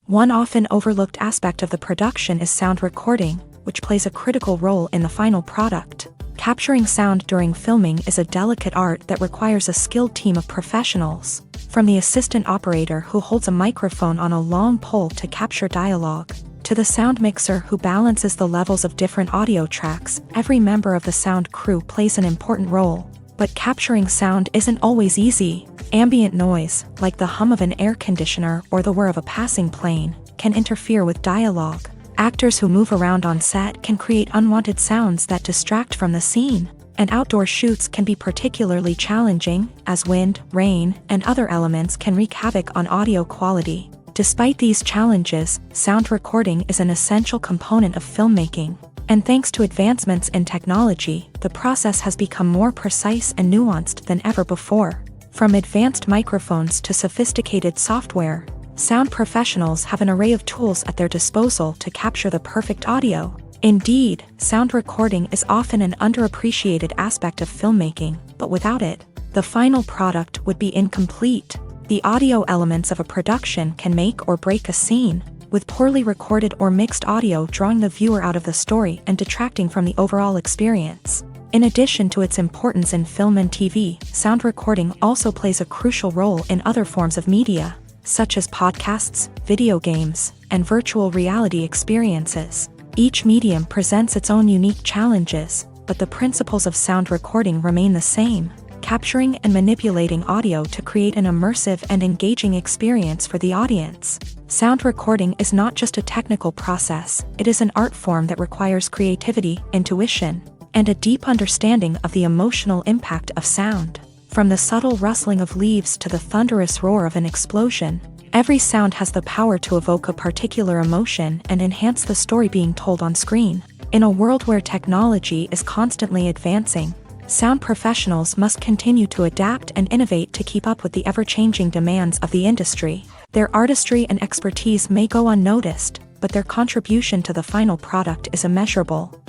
One often overlooked aspect of the production is sound recording, which plays a critical role in the final product. Capturing sound during filming is a delicate art that requires a skilled team of professionals. From the assistant operator who holds a microphone on a long pole to capture dialogue, to the sound mixer who balances the levels of different audio tracks, every member of the sound crew plays an important role. But capturing sound isn't always easy. Ambient noise, like the hum of an air conditioner or the whir of a passing plane, can interfere with dialogue. Actors who move around on set can create unwanted sounds that distract from the scene. And outdoor shoots can be particularly challenging, as wind, rain, and other elements can wreak havoc on audio quality. Despite these challenges, sound recording is an essential component of filmmaking. And thanks to advancements in technology, the process has become more precise and nuanced than ever before. From advanced microphones to sophisticated software, sound professionals have an array of tools at their disposal to capture the perfect audio. Indeed, sound recording is often an underappreciated aspect of filmmaking, but without it, the final product would be incomplete. The audio elements of a production can make or break a scene, with poorly recorded or mixed audio drawing the viewer out of the story and detracting from the overall experience. In addition to its importance in film and TV, sound recording also plays a crucial role in other forms of media, such as podcasts, video games, and virtual reality experiences. Each medium presents its own unique challenges, but the principles of sound recording remain the same: capturing and manipulating audio to create an immersive and engaging experience for the audience. Sound recording is not just a technical process, it is an art form that requires creativity, intuition, and a deep understanding of the emotional impact of sound. From the subtle rustling of leaves to the thunderous roar of an explosion, every sound has the power to evoke a particular emotion and enhance the story being told on screen. In a world where technology is constantly advancing, sound professionals must continue to adapt and innovate to keep up with the ever-changing demands of the industry. Their artistry and expertise may go unnoticed, but their contribution to the final product is immeasurable.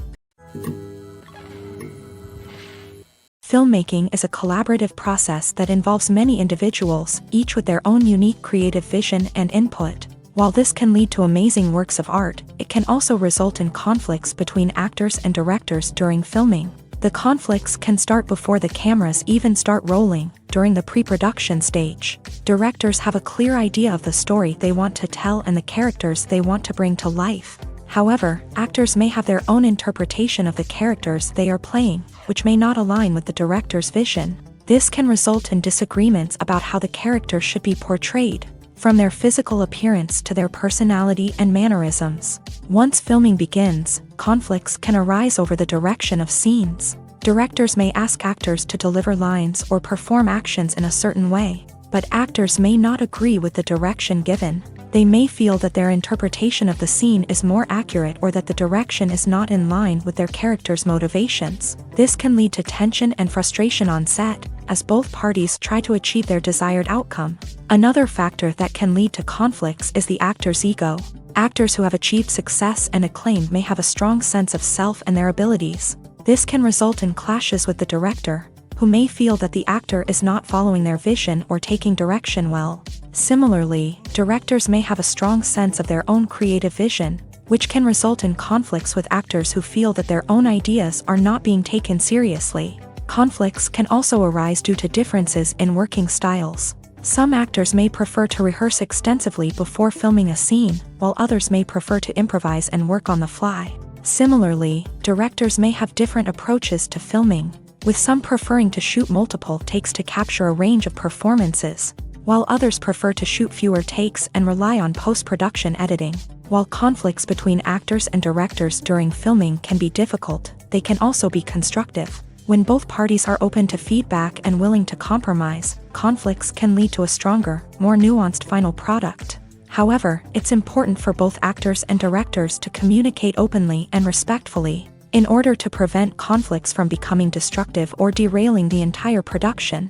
Filmmaking is a collaborative process that involves many individuals, each with their own unique creative vision and input. While this can lead to amazing works of art, it can also result in conflicts between actors and directors during filming. The conflicts can start before the cameras even start rolling, during the pre-production stage. Directors have a clear idea of the story they want to tell and the characters they want to bring to life. However, actors may have their own interpretation of the characters they are playing, which may not align with the director's vision. This can result in disagreements about how the character should be portrayed, from their physical appearance to their personality and mannerisms. Once filming begins, conflicts can arise over the direction of scenes. Directors may ask actors to deliver lines or perform actions in a certain way, but actors may not agree with the direction given. They may feel that their interpretation of the scene is more accurate or that the direction is not in line with their character's motivations. This can lead to tension and frustration on set, as both parties try to achieve their desired outcome. Another factor that can lead to conflicts is the actor's ego. Actors who have achieved success and acclaim may have a strong sense of self and their abilities. This can result in clashes with the director, who may feel that the actor is not following their vision or taking direction well. Similarly, directors may have a strong sense of their own creative vision, which can result in conflicts with actors who feel that their own ideas are not being taken seriously. Conflicts can also arise due to differences in working styles. Some actors may prefer to rehearse extensively before filming a scene, while others may prefer to improvise and work on the fly. Similarly, directors may have different approaches to filming, with some preferring to shoot multiple takes to capture a range of performances, while others prefer to shoot fewer takes and rely on post-production editing. While conflicts between actors and directors during filming can be difficult, they can also be constructive. When both parties are open to feedback and willing to compromise, conflicts can lead to a stronger, more nuanced final product. However, it's important for both actors and directors to communicate openly and respectfully, in order to prevent conflicts from becoming destructive or derailing the entire production.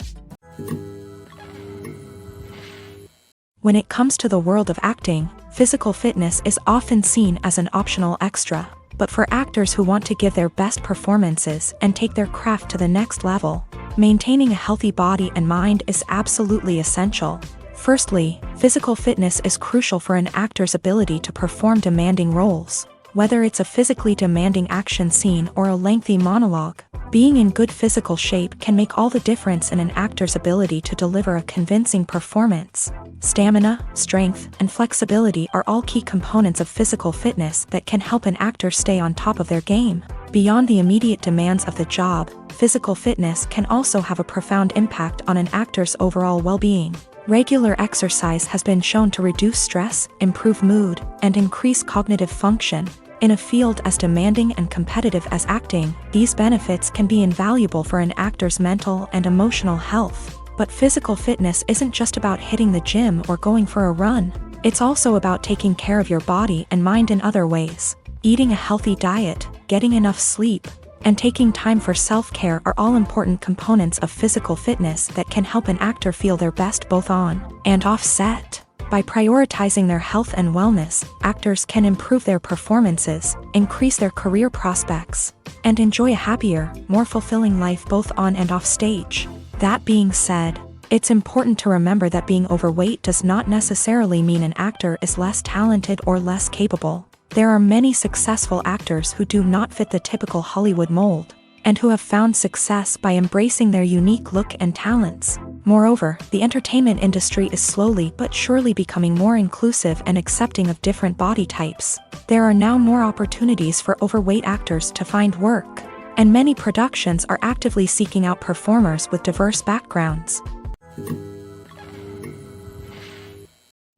When it comes to the world of acting, physical fitness is often seen as an optional extra. But for actors who want to give their best performances and take their craft to the next level, maintaining a healthy body and mind is absolutely essential. Firstly, physical fitness is crucial for an actor's ability to perform demanding roles. Whether it's a physically demanding action scene or a lengthy monologue, being in good physical shape can make all the difference in an actor's ability to deliver a convincing performance. Stamina, strength, and flexibility are all key components of physical fitness that can help an actor stay on top of their game. Beyond the immediate demands of the job, physical fitness can also have a profound impact on an actor's overall well-being. Regular exercise has been shown to reduce stress, improve mood, and increase cognitive function. In a field as demanding and competitive as acting, these benefits can be invaluable for an actor's mental and emotional health. But physical fitness isn't just about hitting the gym or going for a run. It's also about taking care of your body and mind in other ways. Eating a healthy diet, getting enough sleep, and taking time for self-care are all important components of physical fitness that can help an actor feel their best both on and off set. By prioritizing their health and wellness, actors can improve their performances, increase their career prospects, and enjoy a happier, more fulfilling life both on and off stage. That being said, it's important to remember that being overweight does not necessarily mean an actor is less talented or less capable. There are many successful actors who do not fit the typical Hollywood mold, and who have found success by embracing their unique look and talents. Moreover, the entertainment industry is slowly but surely becoming more inclusive and accepting of different body types. There are now more opportunities for overweight actors to find work, and many productions are actively seeking out performers with diverse backgrounds.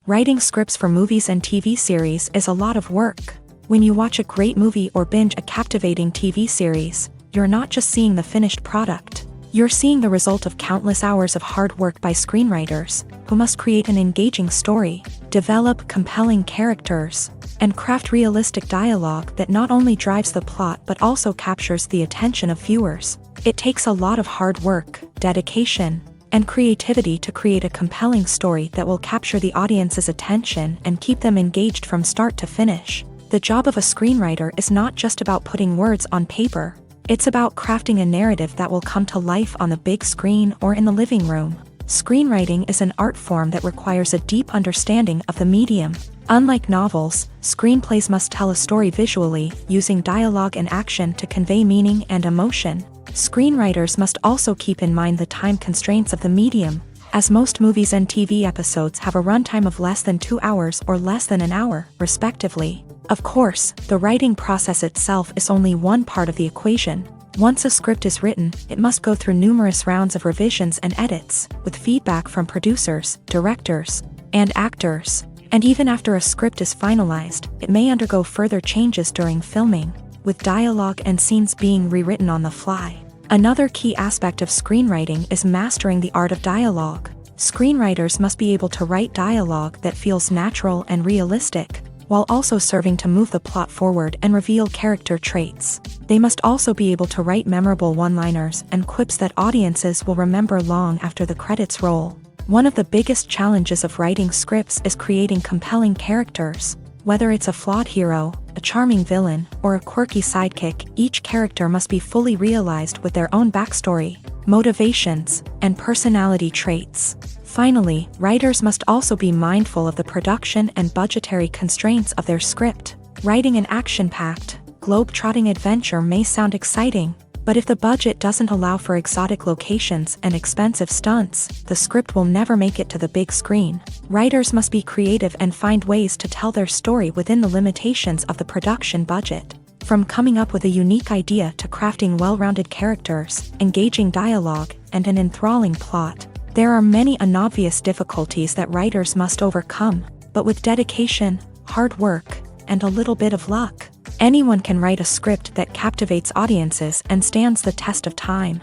Writing scripts for movies and TV series is a lot of work. When you watch a great movie or binge a captivating TV series, you're not just seeing the finished product. You're seeing the result of countless hours of hard work by screenwriters, who must create an engaging story, develop compelling characters, and craft realistic dialogue that not only drives the plot but also captures the attention of viewers. It takes a lot of hard work, dedication, and creativity to create a compelling story that will capture the audience's attention and keep them engaged from start to finish. The job of a screenwriter is not just about putting words on paper. It's about crafting a narrative that will come to life on the big screen or in the living room. Screenwriting is an art form that requires a deep understanding of the medium. Unlike novels, screenplays must tell a story visually, using dialogue and action to convey meaning and emotion. Screenwriters must also keep in mind the time constraints of the medium, as most movies and TV episodes have a runtime of less than 2 hours or less than an hour, respectively. Of course, the writing process itself is only one part of the equation. Once a script is written, it must go through numerous rounds of revisions and edits, with feedback from producers, directors, and actors. And even after a script is finalized, it may undergo further changes during filming, with dialogue and scenes being rewritten on the fly. Another key aspect of screenwriting is mastering the art of dialogue. Screenwriters must be able to write dialogue that feels natural and realistic, while also serving to move the plot forward and reveal character traits. They must also be able to write memorable one-liners and quips that audiences will remember long after the credits roll. One of the biggest challenges of writing scripts is creating compelling characters. Whether it's a flawed hero, a charming villain, or a quirky sidekick, each character must be fully realized with their own backstory, motivations, and personality traits. Finally, writers must also be mindful of the production and budgetary constraints of their script. Writing an action-packed, globe-trotting adventure may sound exciting, but if the budget doesn't allow for exotic locations and expensive stunts, the script will never make it to the big screen. Writers must be creative and find ways to tell their story within the limitations of the production budget. From coming up with a unique idea to crafting well-rounded characters, engaging dialogue, and an enthralling plot, there are many unobvious difficulties that writers must overcome, but with dedication, hard work, and a little bit of luck, anyone can write a script that captivates audiences and stands the test of time.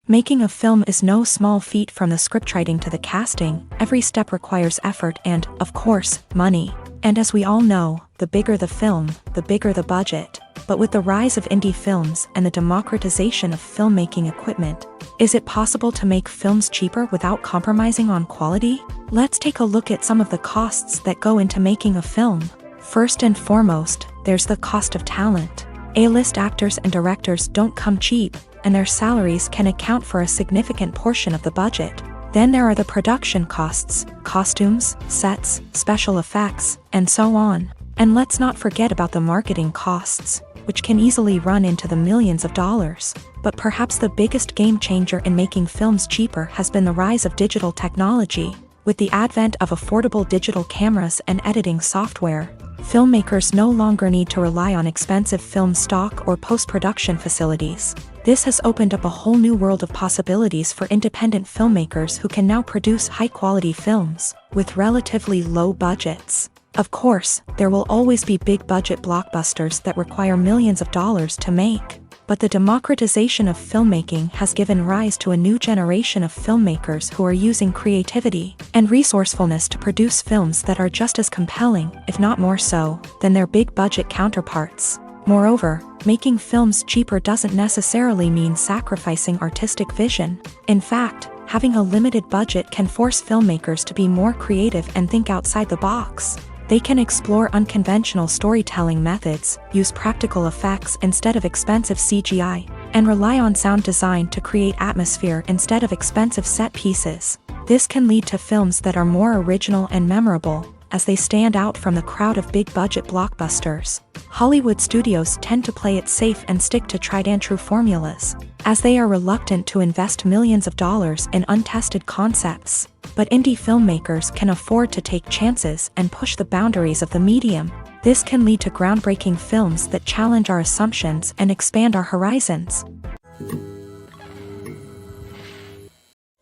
Making a film is no small feat. From the scriptwriting to the casting, every step requires effort and, of course, money. And as we all know, the bigger the film, the bigger the budget. But with the rise of indie films and the democratization of filmmaking equipment, is it possible to make films cheaper without compromising on quality? Let's take a look at some of the costs that go into making a film. First and foremost, there's the cost of talent. A-list actors and directors don't come cheap, and their salaries can account for a significant portion of the budget. Then there are the production costs, costumes, sets, special effects, and so on. And let's not forget about the marketing costs, which can easily run into the millions of dollars. But perhaps the biggest game changer in making films cheaper has been the rise of digital technology. With the advent of affordable digital cameras and editing software, filmmakers no longer need to rely on expensive film stock or post-production facilities. This has opened up a whole new world of possibilities for independent filmmakers who can now produce high-quality films with relatively low budgets. Of course, there will always be big-budget blockbusters that require millions of dollars to make. But the democratization of filmmaking has given rise to a new generation of filmmakers who are using creativity and resourcefulness to produce films that are just as compelling, if not more so, than their big-budget counterparts. Moreover, making films cheaper doesn't necessarily mean sacrificing artistic vision. In fact, having a limited budget can force filmmakers to be more creative and think outside the box. They can explore unconventional storytelling methods, use practical effects instead of expensive CGI, and rely on sound design to create atmosphere instead of expensive set pieces. This can lead to films that are more original and memorable, as they stand out from the crowd of big-budget blockbusters. Hollywood studios tend to play it safe and stick to tried-and-true formulas, as they are reluctant to invest millions of dollars in untested concepts. But indie filmmakers can afford to take chances and push the boundaries of the medium. This can lead to groundbreaking films that challenge our assumptions and expand our horizons.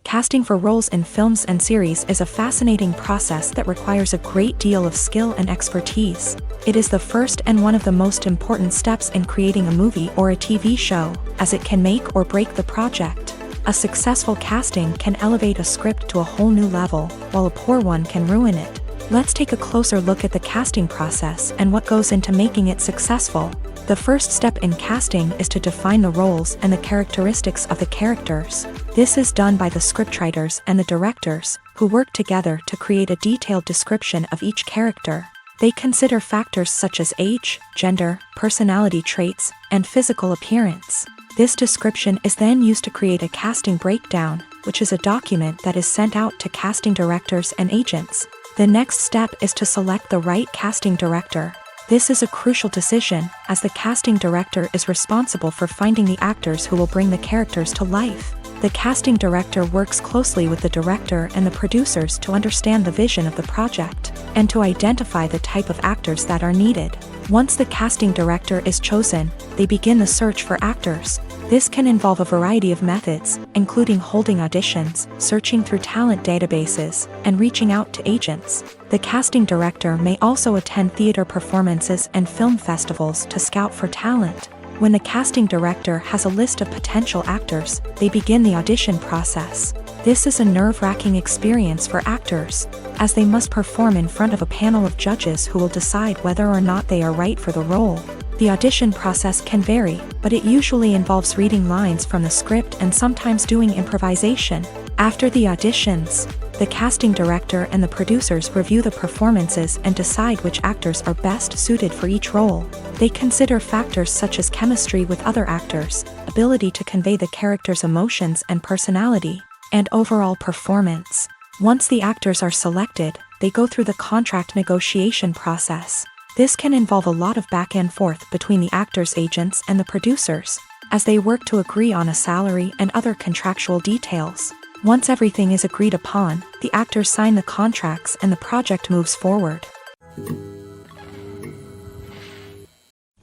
Casting for roles in films and series is a fascinating process that requires a great deal of skill and expertise. It is the first and one of the most important steps in creating a movie or a TV show, as it can make or break the project. A successful casting can elevate a script to a whole new level, while a poor one can ruin it. Let's take a closer look at the casting process and what goes into making it successful. The first step in casting is to define the roles and the characteristics of the characters. This is done by the scriptwriters and the directors, who work together to create a detailed description of each character. They consider factors such as age, gender, personality traits, and physical appearance. This description is then used to create a casting breakdown, which is a document that is sent out to casting directors and agents. The next step is to select the right casting director. This is a crucial decision, as the casting director is responsible for finding the actors who will bring the characters to life. The casting director works closely with the director and the producers to understand the vision of the project, and to identify the type of actors that are needed. Once the casting director is chosen, they begin the search for actors. This can involve a variety of methods, including holding auditions, searching through talent databases, and reaching out to agents. The casting director may also attend theater performances and film festivals to scout for talent. When the casting director has a list of potential actors, they begin the audition process. This is a nerve-wracking experience for actors, as they must perform in front of a panel of judges who will decide whether or not they are right for the role. The audition process can vary, but it usually involves reading lines from the script and sometimes doing improvisation. After the auditions, the casting director and the producers review the performances and decide which actors are best suited for each role. They consider factors such as chemistry with other actors, ability to convey the character's emotions and personality, and overall performance. Once the actors are selected, they go through the contract negotiation process. This can involve a lot of back and forth between the actors' agents and the producers, as they work to agree on a salary and other contractual details. Once everything is agreed upon, the actors sign the contracts and the project moves forward.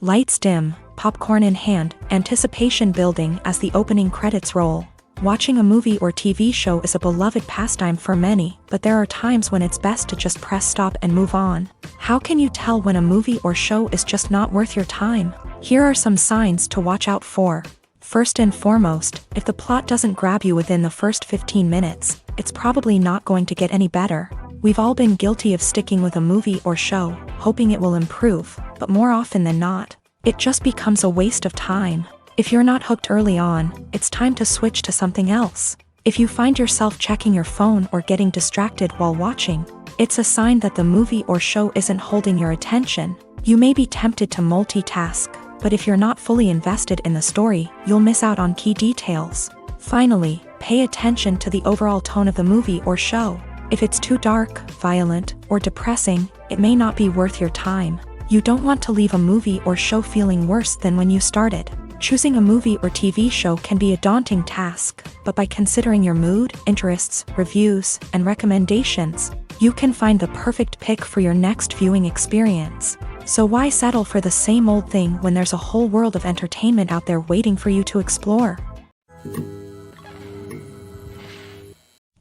Lights dim, popcorn in hand, anticipation building as the opening credits roll. Watching a movie or TV show is a beloved pastime for many, but there are times when it's best to just press stop and move on. How can you tell when a movie or show is just not worth your time? Here are some signs to watch out for. First and foremost, if the plot doesn't grab you within the first 15 minutes, it's probably not going to get any better. We've all been guilty of sticking with a movie or show, hoping it will improve, but more often than not, it just becomes a waste of time. If you're not hooked early on, it's time to switch to something else. If you find yourself checking your phone or getting distracted while watching, it's a sign that the movie or show isn't holding your attention. You may be tempted to multitask, but if you're not fully invested in the story, you'll miss out on key details. Finally, pay attention to the overall tone of the movie or show. If it's too dark, violent, or depressing, it may not be worth your time. You don't want to leave a movie or show feeling worse than when you started. Choosing a movie or TV show can be a daunting task, but by considering your mood, interests, reviews, and recommendations, you can find the perfect pick for your next viewing experience. So why settle for the same old thing when there's a whole world of entertainment out there waiting for you to explore?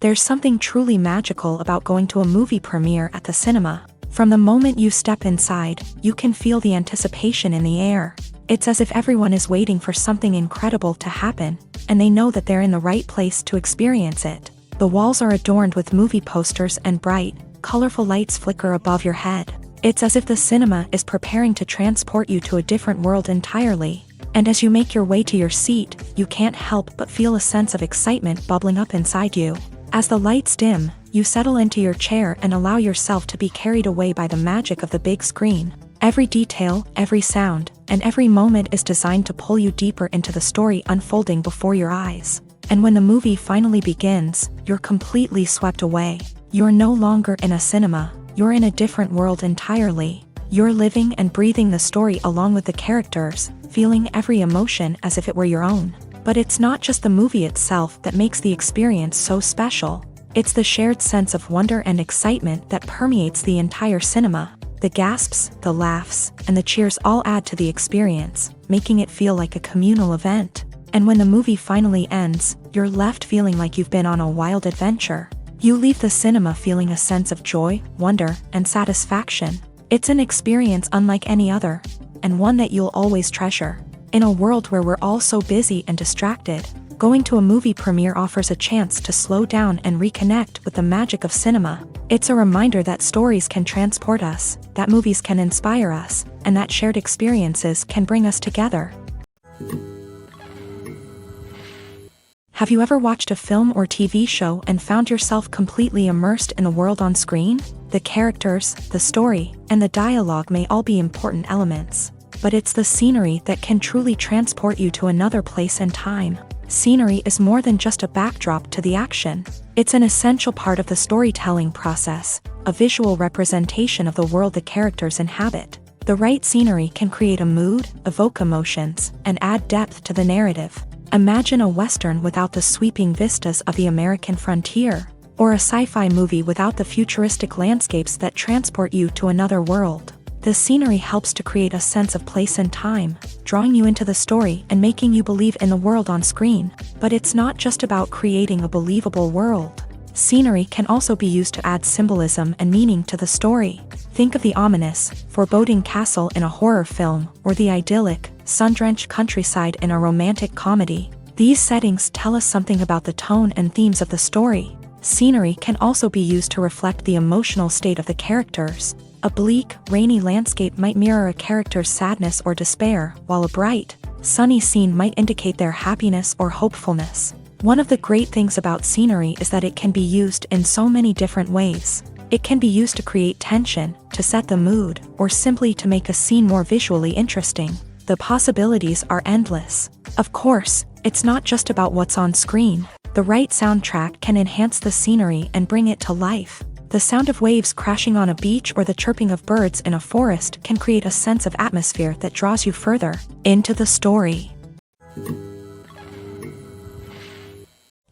There's something truly magical about going to a movie premiere at the cinema. From the moment you step inside, you can feel the anticipation in the air. It's as if everyone is waiting for something incredible to happen, and they know that they're in the right place to experience it. The walls are adorned with movie posters and bright, colorful lights flicker above your head. It's as if the cinema is preparing to transport you to a different world entirely. And as you make your way to your seat, you can't help but feel a sense of excitement bubbling up inside you. As the lights dim, you settle into your chair and allow yourself to be carried away by the magic of the big screen. Every detail, every sound, and every moment is designed to pull you deeper into the story unfolding before your eyes. And when the movie finally begins, you're completely swept away. You're no longer in a cinema, you're in a different world entirely. You're living and breathing the story along with the characters, feeling every emotion as if it were your own. But it's not just the movie itself that makes the experience so special. It's the shared sense of wonder and excitement that permeates the entire cinema. The gasps, the laughs, and the cheers all add to the experience, making it feel like a communal event. And when the movie finally ends, you're left feeling like you've been on a wild adventure. You leave the cinema feeling a sense of joy, wonder, and satisfaction. It's an experience unlike any other, and one that you'll always treasure. In a world where we're all so busy and distracted, going to a movie premiere offers a chance to slow down and reconnect with the magic of cinema. It's a reminder that stories can transport us, that movies can inspire us, and that shared experiences can bring us together. Have you ever watched a film or TV show and found yourself completely immersed in the world on screen? The characters, the story, and the dialogue may all be important elements, but it's the scenery that can truly transport you to another place and time. Scenery is more than just a backdrop to the action. It's an essential part of the storytelling process, a visual representation of the world the characters inhabit. The right scenery can create a mood, evoke emotions, and add depth to the narrative. Imagine a Western without the sweeping vistas of the American frontier, or a sci-fi movie without the futuristic landscapes that transport you to another world. The scenery helps to create a sense of place and time, drawing you into the story and making you believe in the world on screen. But it's not just about creating a believable world. Scenery can also be used to add symbolism and meaning to the story. Think of the ominous, foreboding castle in a horror film, or the idyllic, sun-drenched countryside in a romantic comedy. These settings tell us something about the tone and themes of the story. Scenery can also be used to reflect the emotional state of the characters. A bleak, rainy landscape might mirror a character's sadness or despair, while a bright, sunny scene might indicate their happiness or hopefulness. One of the great things about scenery is that it can be used in so many different ways. It can be used to create tension, to set the mood, or simply to make a scene more visually interesting. The possibilities are endless. Of course, it's not just about what's on screen. The right soundtrack can enhance the scenery and bring it to life. The sound of waves crashing on a beach or the chirping of birds in a forest can create a sense of atmosphere that draws you further into the story.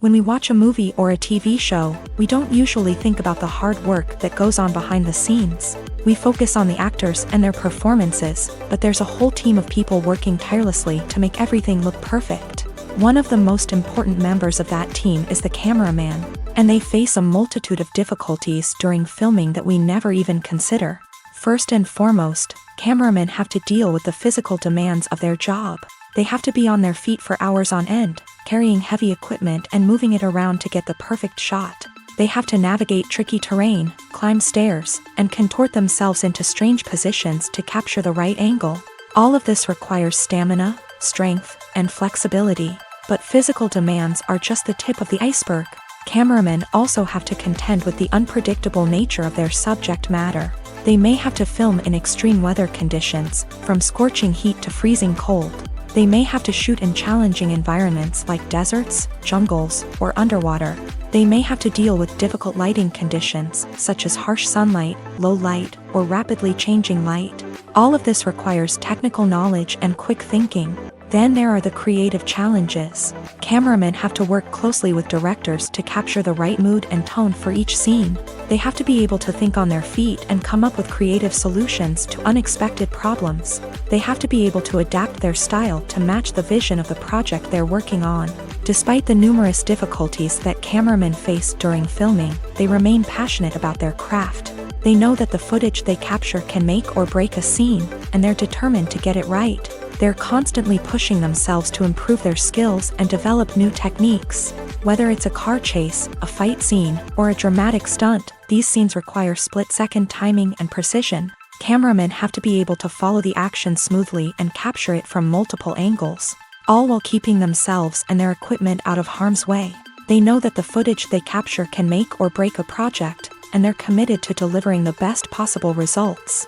When we watch a movie or a TV show, we don't usually think about the hard work that goes on behind the scenes. We focus on the actors and their performances, but there's a whole team of people working tirelessly to make everything look perfect. One of the most important members of that team is the cameraman, and they face a multitude of difficulties during filming that we never even consider. First and foremost, cameramen have to deal with the physical demands of their job. They have to be on their feet for hours on end, carrying heavy equipment and moving it around to get the perfect shot. They have to navigate tricky terrain, climb stairs, and contort themselves into strange positions to capture the right angle. All of this requires stamina, strength, and flexibility. But physical demands are just the tip of the iceberg. Cameramen also have to contend with the unpredictable nature of their subject matter. They may have to film in extreme weather conditions, from scorching heat to freezing cold. They may have to shoot in challenging environments like deserts, jungles, or underwater. They may have to deal with difficult lighting conditions, such as harsh sunlight, low light, or rapidly changing light. All of this requires technical knowledge and quick thinking. Then there are the creative challenges. Cameramen have to work closely with directors to capture the right mood and tone for each scene. They have to be able to think on their feet and come up with creative solutions to unexpected problems. They have to be able to adapt their style to match the vision of the project they're working on. Despite the numerous difficulties that cameramen face during filming, they remain passionate about their craft. They know that the footage they capture can make or break a scene, and they're determined to get it right. They're constantly pushing themselves to improve their skills and develop new techniques. Whether it's a car chase, a fight scene, or a dramatic stunt, these scenes require split-second timing and precision. Cameramen have to be able to follow the action smoothly and capture it from multiple angles, all while keeping themselves and their equipment out of harm's way. They know that the footage they capture can make or break a project, and they're committed to delivering the best possible results.